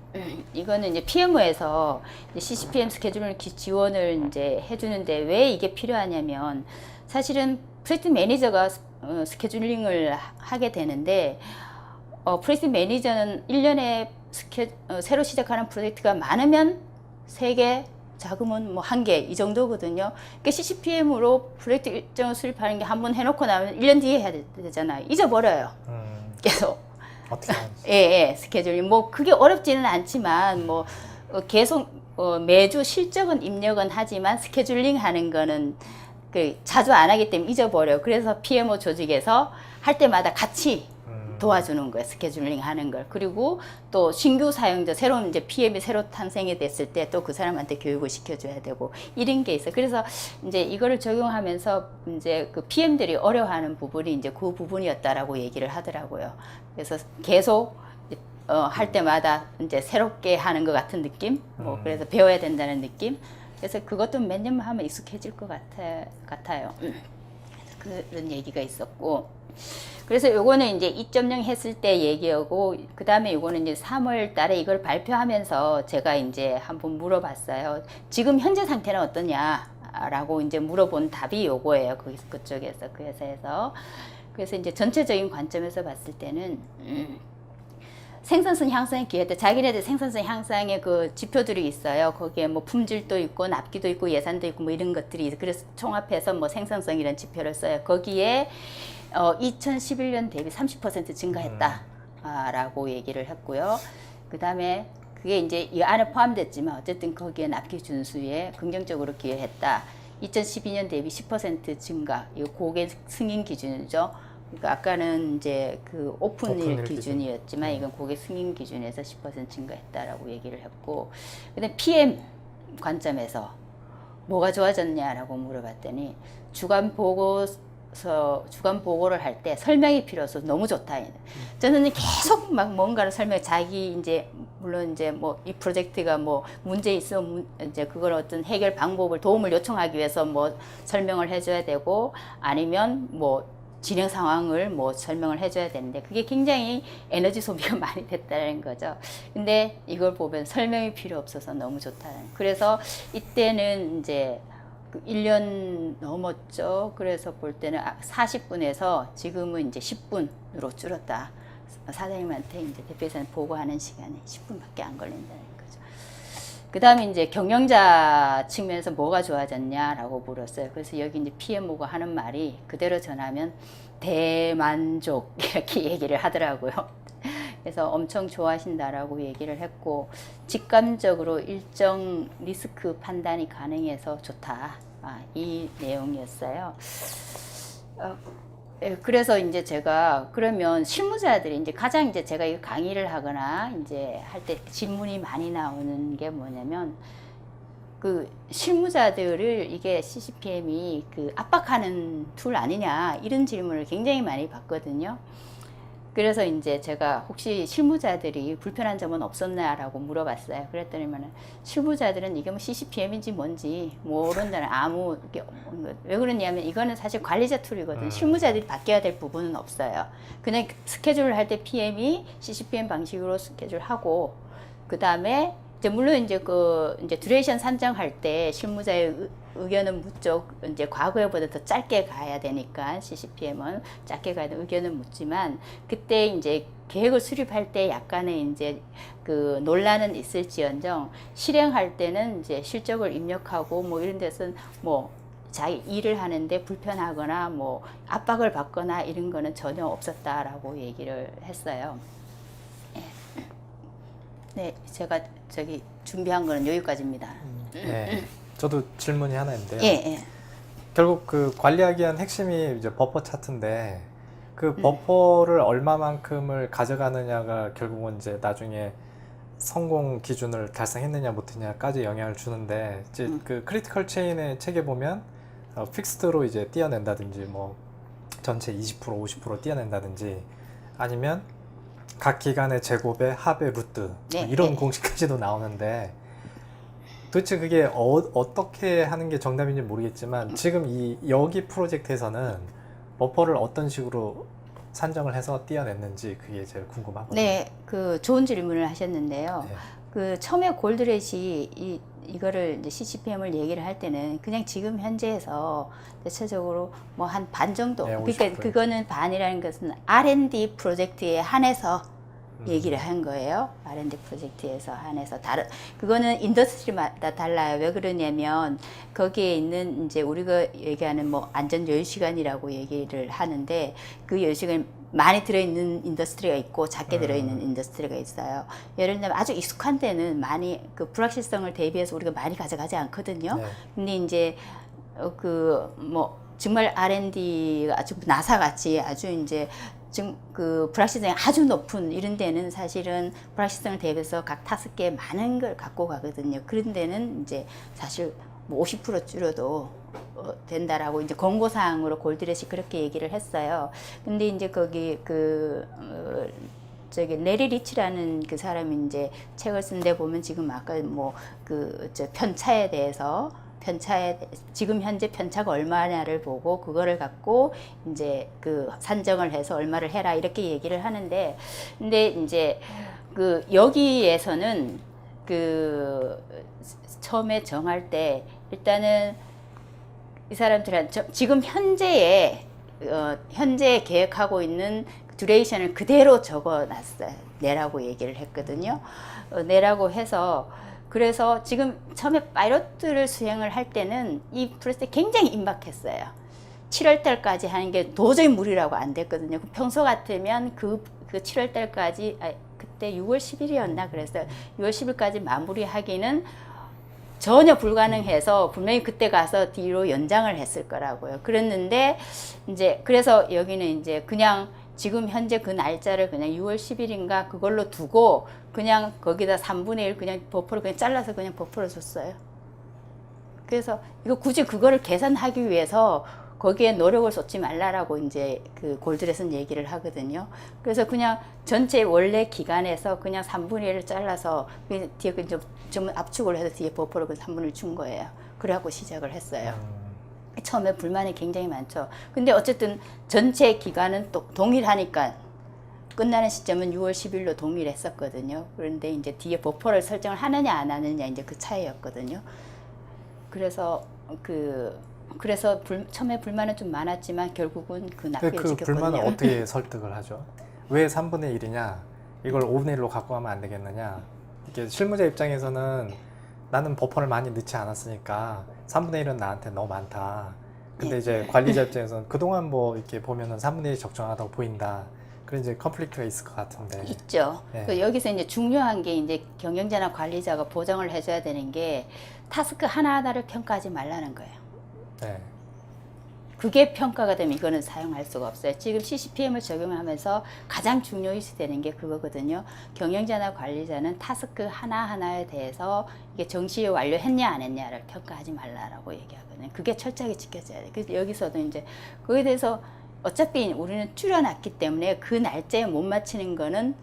이거는 이제 PMO에서 CCPM 스케줄링 지원을 이제 해주는데 왜 이게 필요하냐면, 사실은 프로젝트 매니저가 스케줄링을 하게 되는데, 프로젝트 매니저는 1년에 새로 시작하는 프로젝트가 많으면 3개, 작으면 뭐 1개 이 정도거든요. 그러니까 CCPM으로 프로젝트 일정을 수립하는 게 한 번 해놓고 나면 1년 뒤에 해야 되잖아요. 잊어버려요. 계속. 어떻게 하는지. 예, 스케줄링. 뭐 그게 어렵지는 않지만 뭐 계속 매주 실적은 입력은 하지만 스케줄링 하는 거는 그 자주 안 하기 때문에 잊어버려요. 그래서 PMO 조직에서 할 때마다 같이 도와주는 거예요. 스케줄링 하는 걸. 그리고 또 신규 사용자, 새로운 이제 PM이 새로 탄생이 됐을 때 또 그 사람한테 교육을 시켜줘야 되고 이런 게 있어요. 그래서 이제 이거를 적용하면서 이제 그 PM들이 어려워하는 부분이 이제 그 부분이었다라고 얘기를 하더라고요. 그래서 계속 할 때마다 이제 새롭게 하는 것 같은 느낌? 뭐 그래서 배워야 된다는 느낌? 그래서 그것도 몇 년만 하면 익숙해질 것 같아요. 그런 얘기가 있었고. 그래서 요거는 이제 2.0 했을 때 얘기하고, 그 다음에 요거는 이제 3월 달에 이걸 발표하면서 제가 이제 한번 물어봤어요. 지금 현재 상태는 어떠냐라고 이제 물어본 답이 요거예요. 그쪽에서, 그 회사에서. 그래서 이제 전체적인 관점에서 봤을 때는, 생산성 향상에 기여했다. 자기네들 생산성 향상의 그 지표들이 있어요. 거기에 뭐 품질도 있고 납기도 있고 예산도 있고 뭐 이런 것들이 있어요. 그래서 총합해서 뭐 생산성이라는 지표를 써요. 거기에 2011년 대비 30% 증가했다라고 얘기를 했고요. 그 다음에 그게 이제 이 안에 포함됐지만 어쨌든 거기에 납기 준수에 긍정적으로 기여했다. 2012년 대비 10% 증가. 이거 고객 승인 기준이죠. 그러니까 아까는 이제 그 오픈일 기준이었지만 이건 고객 승인 기준에서 10% 증가했다라고 얘기를 했고, 근데 PM 관점에서 뭐가 좋아졌냐라고 물어봤더니 주간 보고를 할 때 설명이 필요해서 너무 좋다. 저는 계속 막 뭔가를 자기 이제 물론 이제 뭐 이 프로젝트가 뭐 문제 있어 이제 그걸 어떤 해결 방법을 도움을 요청하기 위해서 뭐 설명을 해줘야 되고 아니면 뭐 진행 상황을 뭐 설명을 해줘야 되는데 그게 굉장히 에너지 소비가 많이 됐다는 거죠. 근데 이걸 보면 설명이 필요 없어서 너무 좋다는. 그래서 이때는 이제 1년 넘었죠. 그래서 볼 때는 40분에서 지금은 이제 10분으로 줄었다. 사장님한테 이제 대표이사는 보고하는 시간이 10분밖에 안 걸린다는 거죠. 그 다음에 이제 경영자 측면에서 뭐가 좋아졌냐라고 물었어요. 그래서 여기 이제 PMO가 하는 말이 그대로 전하면 대만족 이렇게 얘기를 하더라고요. 그래서 엄청 좋아하신다라고 얘기를 했고 직감적으로 일정 리스크 판단이 가능해서 좋다. 이 내용이었어요. 예, 그래서 이제 제가 그러면 실무자들이 이제 가장 이제 제가 이 강의를 하거나 이제 할 때 질문이 많이 나오는 게 뭐냐면 그 실무자들을 이게 CCPM이 그 압박하는 툴 아니냐 이런 질문을 굉장히 많이 받거든요. 그래서 이제 제가 혹시 실무자들이 불편한 점은 없었나라고 물어봤어요. 그랬더니만 실무자들은 이게 뭐 CCPM인지 뭔지 모른다는 아무 왜 그러냐면 이거는 사실 관리자 툴이거든. 실무자들이 바뀌어야 될 부분은 없어요. 그냥 스케줄을 할 때 PM이 CCPM 방식으로 스케줄하고 그 다음에 이제 물론 이제 이제 듀레이션 산정할 때 실무자의 의견은 묻죠. 이제 과거에보다 더 짧게 가야 되니까 CCPM은 짧게 가야 되는 의견은 묻지만 그때 이제 계획을 수립할 때 약간의 이제 그 논란은 있을지언정 실행할 때는 이제 실적을 입력하고 뭐 이런 데서는 뭐 자기 일을 하는데 불편하거나 뭐 압박을 받거나 이런 거는 전혀 없었다라고 얘기를 했어요. 네, 제가 저기 준비한 거는 여기까지입니다. 네. 저도 질문이 하나 있는데요. 예, 예. 결국 그 관리하기 위한 핵심이 이제 버퍼 차트인데 그 버퍼를 얼마만큼을 가져가느냐가 결국은 이제 나중에 성공 기준을 달성했느냐 못했느냐까지 영향을 주는데 이제 그 크리티컬 체인의 책에 보면 픽스드로 이제 띄어낸다든지 뭐 전체 20% 50% 띄어낸다든지 아니면 각 기간의 제곱의 합의 루트 네, 이런 네. 공식까지도 나오는데 도대체 그게 어떻게 하는 게 정답인지 모르겠지만 지금 여기 프로젝트에서는 버퍼를 어떤 식으로 산정을 해서 띄어냈는지 그게 제일 궁금하거든요. 네, 그 좋은 질문을 하셨는데요. 네. 그 처음에 골드렛이 이거를 이제 CCPM을 얘기를 할 때는 그냥 지금 현재에서 대체적으로 뭐 한 반 정도. 네, 그러니까 50%. 그거는 반이라는 것은 R&D 프로젝트에 한해서 얘기를 한 거예요. R&D 프로젝트에서 한해서 그거는 인더스트리마다 달라요. 왜 그러냐면 거기에 있는 이제 우리가 얘기하는 뭐 안전 여유 시간이라고 얘기를 하는데 그 여유 시간이 많이 들어있는 인더스트리가 있고 작게 들어있는 인더스트리가 있어요. 예를 들면 아주 익숙한 데는 많이 그 불확실성을 대비해서 우리가 많이 가져가지 않거든요. 네. 근데 이제 그 뭐 정말 R&D가 아주 나사 같이 아주 이제 지금 그 불확실성이 아주 높은 이런 데는 사실은 불확실성을 대비해서 각 타스크에 많은 걸 갖고 가거든요. 그런 데는 이제 사실 뭐 50% 줄여도 된다라고 이제 권고사항으로 골드렛이 그렇게 얘기를 했어요. 근데 이제 거기 저기 레리 리치라는 그 사람이 이제 책을 쓴 데 보면 지금 아까 뭐 편차에 대해서 지금 현재 편차가 얼마냐를 보고 그거를 갖고 이제 그 산정을 해서 얼마를 해라 이렇게 얘기를 하는데 근데 이제 그 여기에서는 그 처음에 정할 때 일단은 이 사람들한테 지금 현재 계획하고 있는 듀레이션을 그대로 적어놨어요. 내라고 얘기를 했거든요. 내라고 해서 그래서 지금 처음에 파이로트를 수행을 할 때는 이 프로세스 굉장히 임박했어요. 7월 달까지 하는 게 도저히 무리라고 안 됐거든요. 평소 같으면 그 7월 달까지 그때 6월 10일이었나 그랬어요. 6월 10일까지 마무리하기는 전혀 불가능해서 분명히 그때 가서 뒤로 연장을 했을 거라고요. 그랬는데 이제 그래서 여기는 이제 그냥 지금 현재 그 날짜를 그냥 6월 10일인가 그걸로 두고 그냥 거기다 3분의 1 그냥 버퍼를 그냥 잘라서 그냥 버퍼를 줬어요. 그래서 이거 굳이 그거를 계산하기 위해서 거기에 노력을 쏟지 말라라고 이제 그 골드렛은 얘기를 하거든요. 그래서 그냥 전체 원래 기간에서 그냥 3분의 1을 잘라서 뒤에 좀 압축을 해서 뒤에 버퍼를 그 3분의 1 준 거예요. 그래갖고 시작을 했어요. 처음에 불만이 굉장히 많죠. 근데 어쨌든 전체 기간은 또 동일하니까 끝나는 시점은 6월 10일로 동일했었거든요. 그런데 이제 뒤에 버퍼를 설정을 하느냐 안 하느냐 이제 그 차이였거든요. 그래서 처음에 불만은 좀 많았지만 결국은 그 납기를 그 지켰거든요. 불만을 어떻게 설득을 하죠? 왜 3분의 1이냐? 이걸 5분의 1로 갖고 가면 안 되겠느냐? 이게 실무자 입장에서는 나는 버퍼를 많이 넣지 않았으니까 3분의 1은 나한테 너무 많다. 근데 이제 관리자 입장에서는 그동안 뭐 이렇게 보면은 3분의 1이 적정하다고 보인다. 그런 이제 컨플릭트가 있을 것 같은데. 있죠. 네. 여기서 이제 중요한 게 이제 경영자나 관리자가 보장을 해줘야 되는 게 타스크 하나하나를 평가하지 말라는 거예요. 네. 그게 평가가 되면 이거는 사용할 수가 없어요. 지금 CCPM을 적용하면서 가장 중요시 되는 게 그거거든요. 경영자나 관리자는 타스크 하나하나에 대해서 이게 정시 완료했냐 안 했냐를 평가하지 말라라고 얘기하거든요. 그게 철저하게 지켜져야 돼요. 그래서 여기서도 이제 거기에 대해서 어차피 우리는 줄여놨기 때문에 그 날짜에 못 맞히는 거는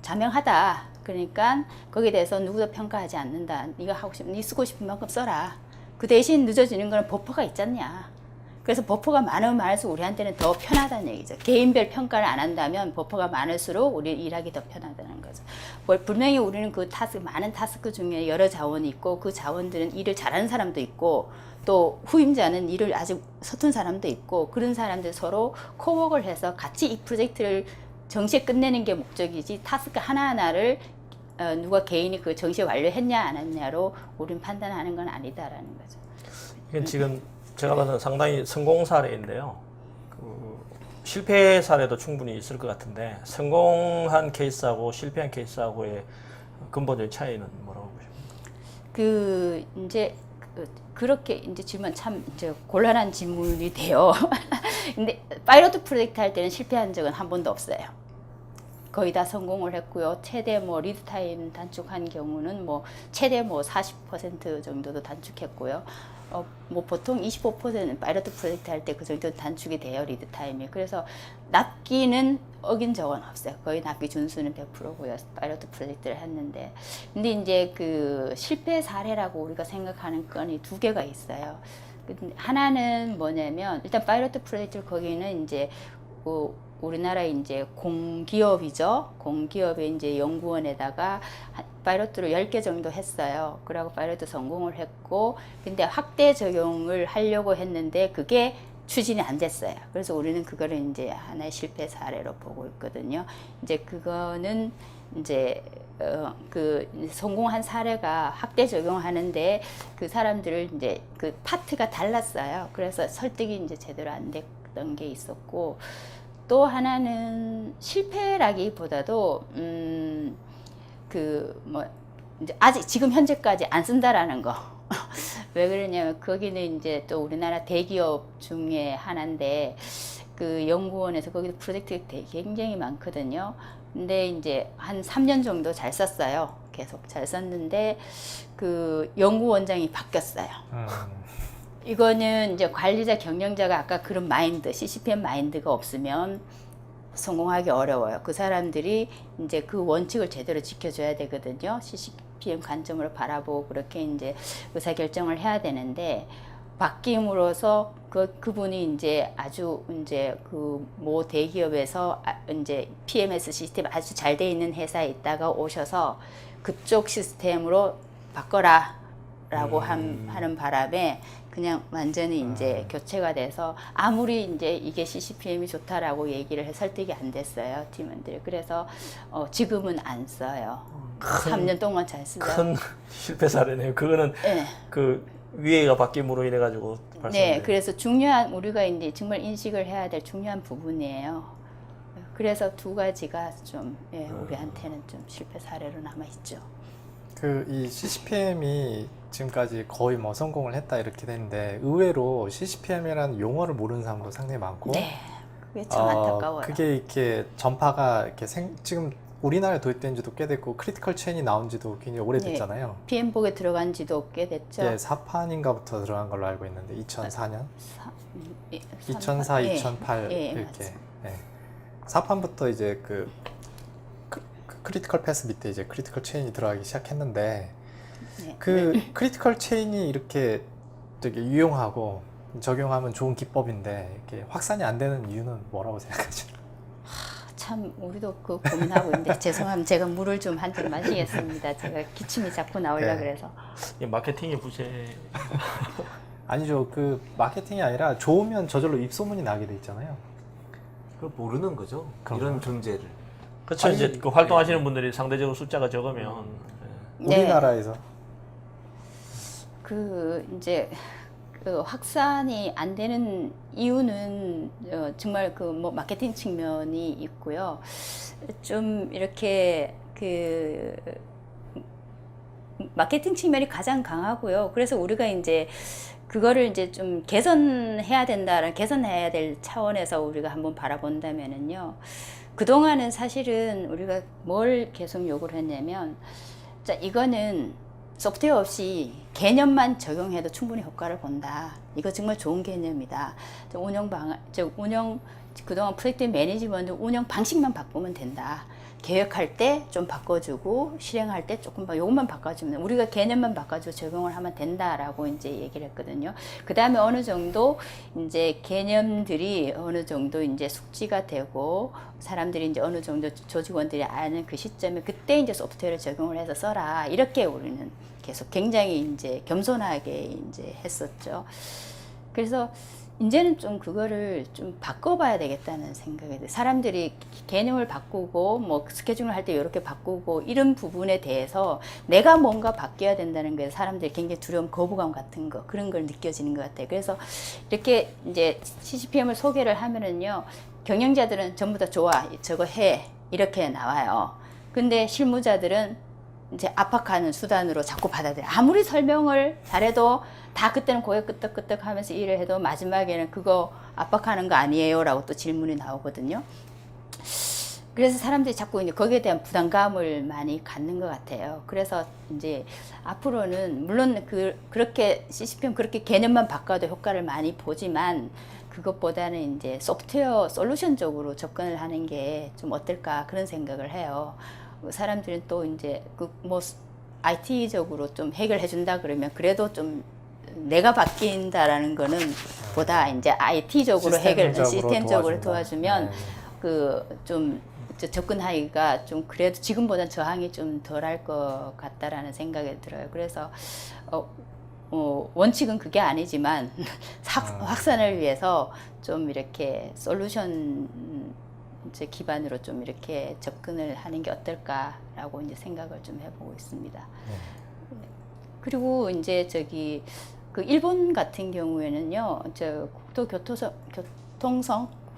자명하다. 그러니까 거기에 대해서 누구도 평가하지 않는다. 네가 하고 싶은, 네 쓰고 싶은 만큼 써라. 그 대신 늦어지는 거는 버퍼가 있잖냐. 그래서 버퍼가 많으면 많을수록 우리한테는 더 편하다는 얘기죠. 개인별 평가를 안 한다면 버퍼가 많을수록 우리 일하기 더 편하다는 거죠. 분명히 우리는 그 많은 타스크 중에 여러 자원이 있고 그 자원들은 일을 잘하는 사람도 있고 또 후임자는 일을 아주 서툰 사람도 있고 그런 사람들 서로 코워크를 해서 같이 이 프로젝트를 정시에 끝내는 게 목적이지 타스크 하나하나를 누가 개인이 그 정시에 완료했냐 안 했냐로 우리는 판단하는 건 아니다라는 거죠. 이건 지금 제가 봐서는 상당히 성공 사례인데요. 그 실패 사례도 충분히 있을 것 같은데 성공한 케이스하고 실패한 케이스하고의 근본적인 차이는 뭐라고 보십니까? 이제 그렇게 이제 질문 참 이제 곤란한 질문이 돼요. 근데 파이로트 프로젝트 할 때는 실패한 적은 한 번도 없어요. 거의 다 성공을 했고요. 최대 리드 타임 단축한 경우는 최대 40% 정도도 단축했고요. 보통 25% 파이로트 프로젝트 할 때 그 정도 단축이 돼요, 리드 타임이. 그래서 납기는 어긴 적은 없어요. 거의 납기 준수는 100%고요. 파이로트 프로젝트를 했는데. 근데 이제 그 실패 사례라고 우리가 생각하는 건이 두 개가 있어요. 하나는 뭐냐면, 일단 파이로트 프로젝트 거기는 이제 우리나라 이제 공기업이죠. 공기업의 이제 연구원에다가 파이로트를 10개 정도 했어요. 그러고 파이로트 성공을 했고, 근데 확대 적용을 하려고 했는데 그게 추진이 안 됐어요. 그래서 우리는 그거를 이제 하나의 실패 사례로 보고 있거든요. 이제 그거는 이제 그 성공한 사례가 확대 적용하는데 그 사람들을 이제 그 파트가 달랐어요. 그래서 설득이 이제 제대로 안 됐던 게 있었고, 또 하나는 실패라기보다도 이제 아직 지금 현재까지 안 쓴다라는 거. 왜 그러냐면 거기는 이제 또 우리나라 대기업 중에 하나인데 그 연구원에서 거기도 프로젝트가 굉장히 많거든요. 근데 이제 한 3년 정도 잘 썼어요. 계속 잘 썼는데 그 연구원장이 바뀌었어요. 이거는 이제 관리자, 경영자가 아까 그런 마인드, CCPM 마인드가 없으면 성공하기 어려워요. 그 사람들이 이제 그 원칙을 제대로 지켜줘야 되거든요. CCPM 관점으로 바라보고 그렇게 이제 의사결정을 해야 되는데, 바뀜으로써 그분이 이제 아주 이제 그 모 대기업에서 이제 PMS 시스템 아주 잘 돼 있는 회사에 있다가 오셔서 그쪽 시스템으로 바꿔라 라고 하는 바람에 그냥 완전히 이제 교체가 돼서 아무리 이제 이게 CCPM이 좋다라고 얘기를 해 설득이 안 됐어요, 팀원들. 그래서 지금은 안 써요. 3년 동안 잘 쓰죠. 큰 실패 사례네요. 그거는 네. 그 위에가 바뀜으로 인해 가지고 네, 그래서 우리가 이제 정말 인식을 해야 될 중요한 부분이에요. 그래서 두 가지가 좀 우리한테는 좀 실패 사례로 남아 있죠. 이 CCPM이 지금까지 거의 성공을 했다 이렇게 되는데, 의외로 CCPM이라는 용어를 모르는 사람도 상당히 많고, 네, 그게 참 안타까워요. 그게 이렇게 전파가 이렇게 지금 우리나라에 도입된 지도 꽤 됐고, 크리티컬 체인이 나온 지도 굉장히 오래됐잖아요. PM복에 들어간 지도 꽤 됐죠. 예, 4판인가부터 들어간 걸로 알고 있는데, 2004년? 2004, 예. 2008 예, 이렇게. 맞습니다. 예. 4판부터 이제 크리티컬 패스 밑에 이제 크리티컬 체인이 들어가기 시작했는데, 네. 크리티컬 체인이 이렇게 되게 유용하고 적용하면 좋은 기법인데 이렇게 확산이 안 되는 이유는 뭐라고 생각하시나요? 참 우리도 그 고민하고 있는데 죄송하면 제가 물을 좀 한 잔 마시겠습니다. 제가 기침이 자꾸 나오려 네. 그래서. 이 마케팅의 부재. 아니죠. 마케팅이 아니라 좋으면 저절로 입소문이 나게 돼 있잖아요. 그걸 모르는 거죠. 그런가요? 이런 존재를. 그렇죠. 이제 그 활동하시는 분들이 상대적으로 숫자가 적으면 네. 우리나라에서 이제 그 확산이 안 되는 이유는 정말 마케팅 측면이 있고요. 좀 이렇게 마케팅 측면이 가장 강하고요. 그래서 우리가 이제 그거를 이제 좀 개선해야 된다는 개선해야 될 차원에서 우리가 한번 바라본다면은요. 그동안은 사실은 우리가 뭘 계속 요구를 했냐면 자, 이거는 소프트웨어 없이 개념만 적용해도 충분히 효과를 본다. 이거 정말 좋은 개념이다. 그동안 프로젝트 매니지먼트 운영 방식만 바꾸면 된다. 계획할 때 좀 바꿔주고 실행할 때 조금 요것만 바꿔주면 우리가 개념만 바꿔주고 적용을 하면 된다라고 이제 얘기를 했거든요. 그 다음에 어느 정도 이제 개념들이 어느 정도 이제 숙지가 되고 사람들이 이제 어느 정도 조직원들이 아는 그 시점에 그때 이제 소프트웨어를 적용을 해서 써라. 이렇게 우리는 계속 굉장히 이제 겸손하게 이제 했었죠. 그래서 이제는 좀 그거를 좀 바꿔봐야 되겠다는 생각이 들어요. 사람들이 개념을 바꾸고 뭐 스케줄을 할 때 이렇게 바꾸고 이런 부분에 대해서 내가 뭔가 바뀌어야 된다는 거에 사람들이 굉장히 두려움, 거부감 같은 거 그런 걸 느껴지는 것 같아요. 그래서 이렇게 이제 CCPM을 소개를 하면은요, 경영자들은 전부 다 좋아, 저거 해 이렇게 나와요. 근데 실무자들은 이제 압박하는 수단으로 자꾸 받아들여. 아무리 설명을 잘해도 다 그때는 고개 끄덕끄덕 하면서 일을 해도 마지막에는 그거 압박하는 거 아니에요? 라고 또 질문이 나오거든요. 그래서 사람들이 자꾸 이제 거기에 대한 부담감을 많이 갖는 것 같아요. 그래서 이제 앞으로는 물론 그렇게 CCPM 그렇게 개념만 바꿔도 효과를 많이 보지만 그것보다는 이제 소프트웨어 솔루션적으로 접근을 하는 게 좀 어떨까 그런 생각을 해요. 사람들은 또 이제 뭐 IT적으로 좀 해결해 준다 그러면 그래도 좀 내가 바뀐다라는 거는 보다 이제 IT적으로 시스템적으로 도와주면 그 좀 접근하기가 좀 그래도 지금보다는 저항이 좀 덜할 것 같다라는 생각이 들어요. 그래서 원칙은 그게 아니지만 확산을 위해서 좀 이렇게 솔루션 이제 기반으로 좀 이렇게 접근을 하는 게 어떨까라고 이제 생각을 좀 해보고 있습니다. 그리고 이제 그 일본 같은 경우에는요,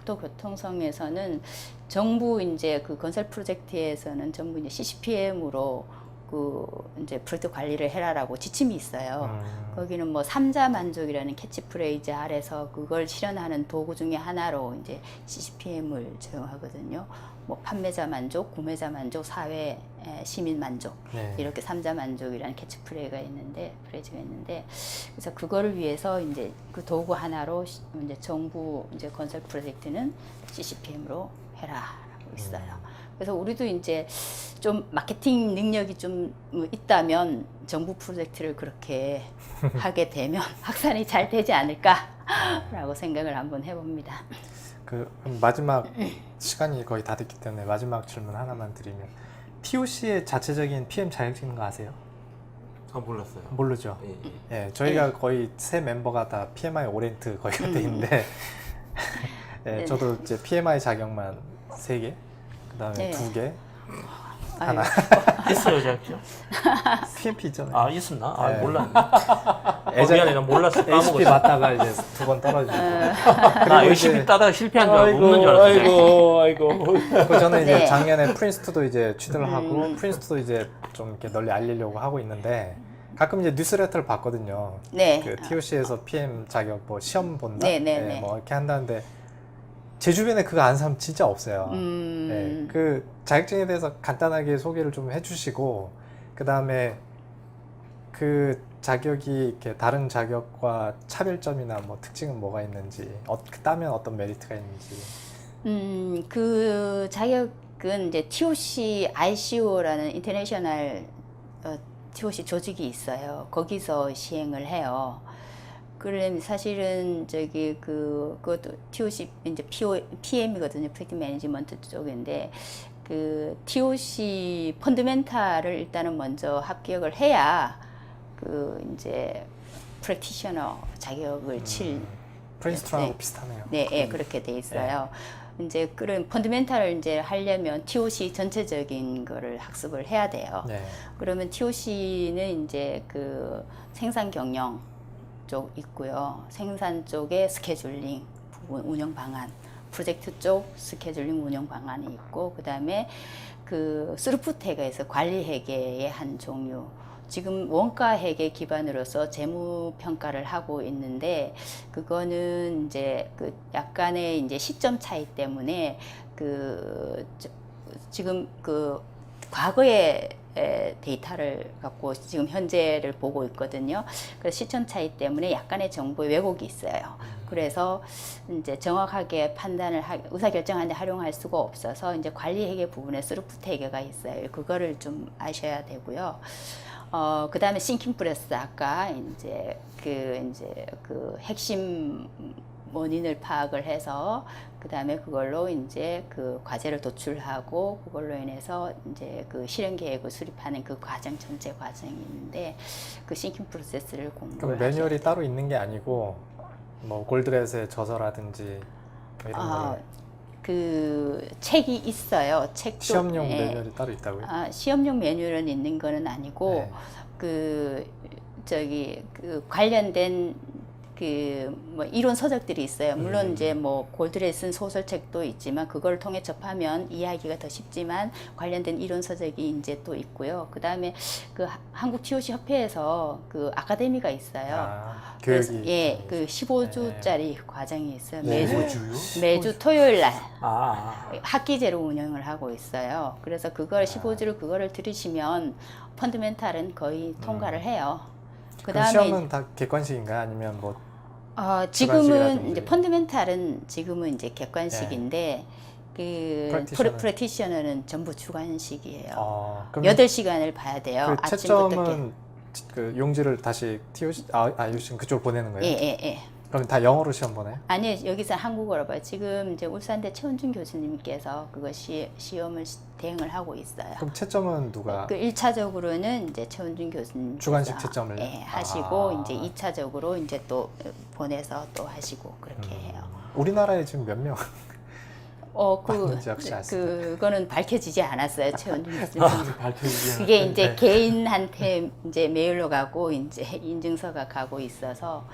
국토교통성에서는 정부 이제 그 건설 프로젝트에서는 전부 이제 CCPM으로 그 이제 프로젝트 관리를 해라라고 지침이 있어요. 거기는 뭐 삼자 만족이라는 캐치프레이즈 아래서 그걸 실현하는 도구 중에 하나로 이제 CCPM을 적용하거든요. 뭐 판매자 만족, 구매자 만족, 사회 시민 만족 이렇게 삼자 만족이라는 캐치프레이즈가 있는데 그래서 그거를 위해서 이제 그 도구 하나로 이제 정부 이제 건설 프로젝트는 CCPM으로 해라라고 있어요. 그래서 우리도 이제 좀 마케팅 능력이 좀 있다면 정부 프로젝트를 그렇게 하게 되면 확산이 잘 되지 않을까라고 생각을 한번 해봅니다. 그럼 마지막 시간이 거의 다 됐기 때문에 마지막 질문 하나만 드리면 TOC의 자체적인 PM 자격증인 거 아세요? 아, 몰랐어요. 모르죠. 예, 저희가 거의 세 멤버가 다 PMI 오리엔트 거의 돼 있는데 예, 저도 이제 PMI 자격만 3개, 그다음에 2개, 하나. 있어요, 자격증? PMP 있잖아요. 아, 있었나? 아, 네. 몰랐네. 미안해, 나 몰랐어. HP 까먹었어. 맞다가 이제 2번 떨어지고. 나 열심히 따다가 실패한 줄 알고 없는 줄 알았어. 아이고. 그리고 저는 이제 네. 작년에 프린스트도 이제 취득을 하고 프린스트도 이제 좀 이렇게 널리 알리려고 하고 있는데 가끔 이제 뉴스레터를 봤거든요. 네. 그 TOC에서 PM 자격 뭐 시험 본다, 네. 뭐 이렇게 한다는데 제 주변에 그거 아는 사람 진짜 없어요. 네, 그 자격증에 대해서 간단하게 소개를 좀 해주시고 그 다음에 그 자격이 이렇게 다른 자격과 차별점이나 뭐 특징은 뭐가 있는지, 따면 어떤 메리트가 있는지. 그 자격은 이제 TOC ICO라는 인터내셔널 TOC 조직이 있어요. 거기서 시행을 해요. 그럼 사실은 그것도 TOC 이제 PM이거든요. 프로젝트 매니지먼트 쪽인데 그 TOC 펀더멘탈을 일단은 먼저 합격을 해야 그 이제 프랙티셔너 자격을 칠 프린스트랑하고 네. 비슷하네요. 네, 그렇게 돼 있어요. 이제 그런 펀더멘탈을 이제 하려면 TOC 전체적인 거를 학습을 해야 돼요. 네. 그러면 TOC는 이제 그 생산 경영 쪽 있고요. 생산 쪽에 스케줄링 부분 운영 방안, 프로젝트 쪽 스케줄링 운영 방안이 있고, 그 다음에 그 스루프트에서 관리 회계의 한 종류, 지금 원가액에 기반으로서 재무 평가를 하고 있는데 그거는 이제 그 약간의 이제 시점 차이 때문에 지금 그 과거의 데이터를 갖고 지금 현재를 보고 있거든요. 그래서 시점 차이 때문에 약간의 정보의 왜곡이 있어요. 그래서 이제 정확하게 의사결정하는데 활용할 수가 없어서 이제 관리회계 부분에 스루프트 회계가 있어요. 그거를 좀 아셔야 되고요. 그 다음에 싱킹 프레스 아까 이제 그 핵심 원인을 파악을 해서 그 다음에 그걸로 이제 그 과제를 도출하고 그걸로 인해서 이제 그 실행 계획을 수립하는 그 과정 전체 과정이 있는데 그 싱킹 프로세스를 공부를 그럼 매뉴얼이 따로 있는 게 아니고 뭐 골드렛의 저서라든지 뭐 이런 거 그 책이 있어요. 책도 시험용 매뉴얼이 따로 있다고요? 시험용 매뉴얼은 있는 거는 아니고 네. 그 관련된 뭐 이론 서적들이 있어요. 물론 이제 뭐 골드렛 쓴 소설책도 있지만 그걸 통해 접하면 이해하기가 더 쉽지만 관련된 이론 서적이 이제 또 있고요. 그 다음에 그 한국 TOC 협회에서 그 아카데미가 있어요. 그래서 교육이 그 15주짜리 과정이 있어요. 네. 매주 토요일 날 아, 학기제로 운영을 하고 있어요. 그래서 그걸 15주를 그거를 들으시면 펀드멘탈은 거의 통과를 해요. 그럼 시험은 다 객관식인가요? 아니면 뭐 지금은 주관식이라든지. 이제 펀드멘탈은 지금은 이제 객관식인데 그 프랙티셔너는 전부 주관식이에요. 그럼 8시간을 봐야 돼요. 그 아침부터 채점은 그 용지를 다시 TOC 유신 그쪽 보내는 거예요? 예. 그럼 다 영어로 시험 보나요? 아니요, 여기서 한국어로 봐요. 지금 이제 울산대 최원준 교수님께서 그거 시험을 대응을 하고 있어요. 그럼 채점은 누가? 그 1차적으로는 이제 최원준 교수님 주관식 채점을 하시고 이제 2차적으로 이제 또 보내서 또 하시고 그렇게 해요. 우리나라에 지금 몇 명? 맞는지 혹시 아세요? 그거는 밝혀지지 않았어요, 최원준 교수님. 밝혀지지 그게 이제 개인한테 이제 메일로 가고 이제 인증서가 가고 있어서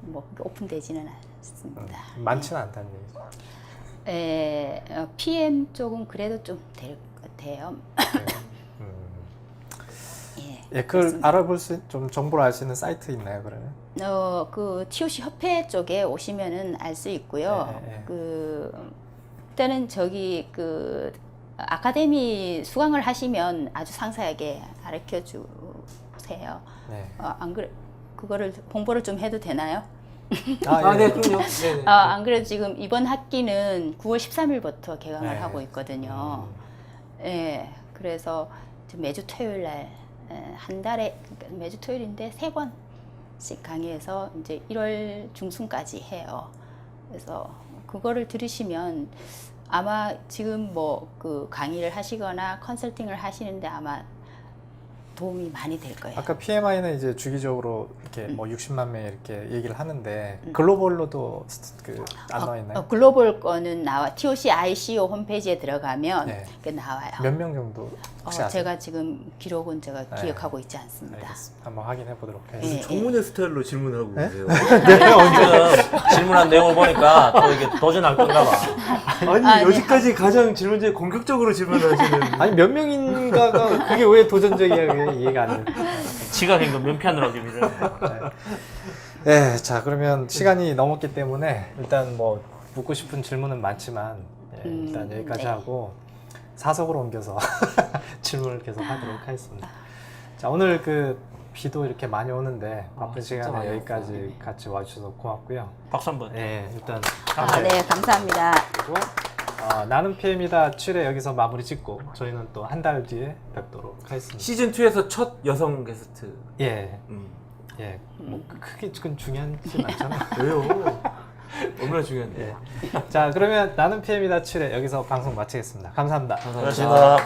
뭐 오픈되지는 않습니다. 많지는 않다는 얘기죠. PM 쪽은 그래도 좀 될 것 같아요. 예, 그걸 알아볼 좀 정보를 알 수 있는 사이트 있나요, 그러면? 그 TOC 협회 쪽에 오시면은 알 수 있고요. 네. 그때는 저기 그 아카데미 수강을 하시면 아주 상세하게 가르쳐 주세요. 네. 안 그래? 그거를 홍보를 좀 해도 되나요? 네, 그럼요. 네. 안 그래도 지금 이번 학기는 9월 13일부터 개강을 네. 하고 있거든요. 예, 그래서 지금 매주 토요일 날 한 달에 매주 토요일인데 3번씩 강의해서 이제 1월 중순까지 해요. 그래서 그거를 들으시면 아마 지금 뭐 그 강의를 하시거나 컨설팅을 하시는데 아마 도움이 많이 될 거예요. 아까 PMI는 이제 주기적으로 이렇게 뭐 60만 명 이렇게 얘기를 하는데 글로벌로도 안 나와 있나요? 글로벌 거는 나와. TOC ICO 홈페이지에 들어가면 네. 그게 나와요. 몇 명 정도 혹시 아세요? 제가 지금 기록은 제가 네. 기억하고 있지 않습니다. 알겠습니다. 한번 확인해 보도록 네. 하겠습니다. 정문의 스타일로 질문을 하고 네? 계세요. 지금 질문한 내용을 보니까 또 이게 도전할 건가 봐. 아니, 여기까지 가장 질문제 공격적으로 질문하시는. 아니 몇 명인가가 그게 왜 도전적이야? 그게 이해가 안 돼. 지각행동 면피하느라고 좀 이래. 네, 자 그러면 시간이 넘었기 때문에 일단 뭐 묻고 싶은 질문은 많지만 일단 여기까지 네. 하고 사석으로 옮겨서 질문을 계속 하도록 하겠습니다. 자 오늘 그 비도 이렇게 많이 오는데 바쁜 진짜 시간에 많이 여기까지 왔어요. 같이 와주셔서 고맙고요. 박수 한번. 네, 일단 네, 감사합니다. 그리고 나는 PM이다 7회 여기서 마무리 짓고 저희는 또 한 달 뒤에 뵙도록 하겠습니다. 시즌 2에서 첫 여성 게스트. 예, 뭐 크게 그건 중요하진 않잖아. 왜요? 얼마나 중요한데. 자 그러면 나는 PM이다 7회 여기서 방송 마치겠습니다. 감사합니다. 고맙습니다.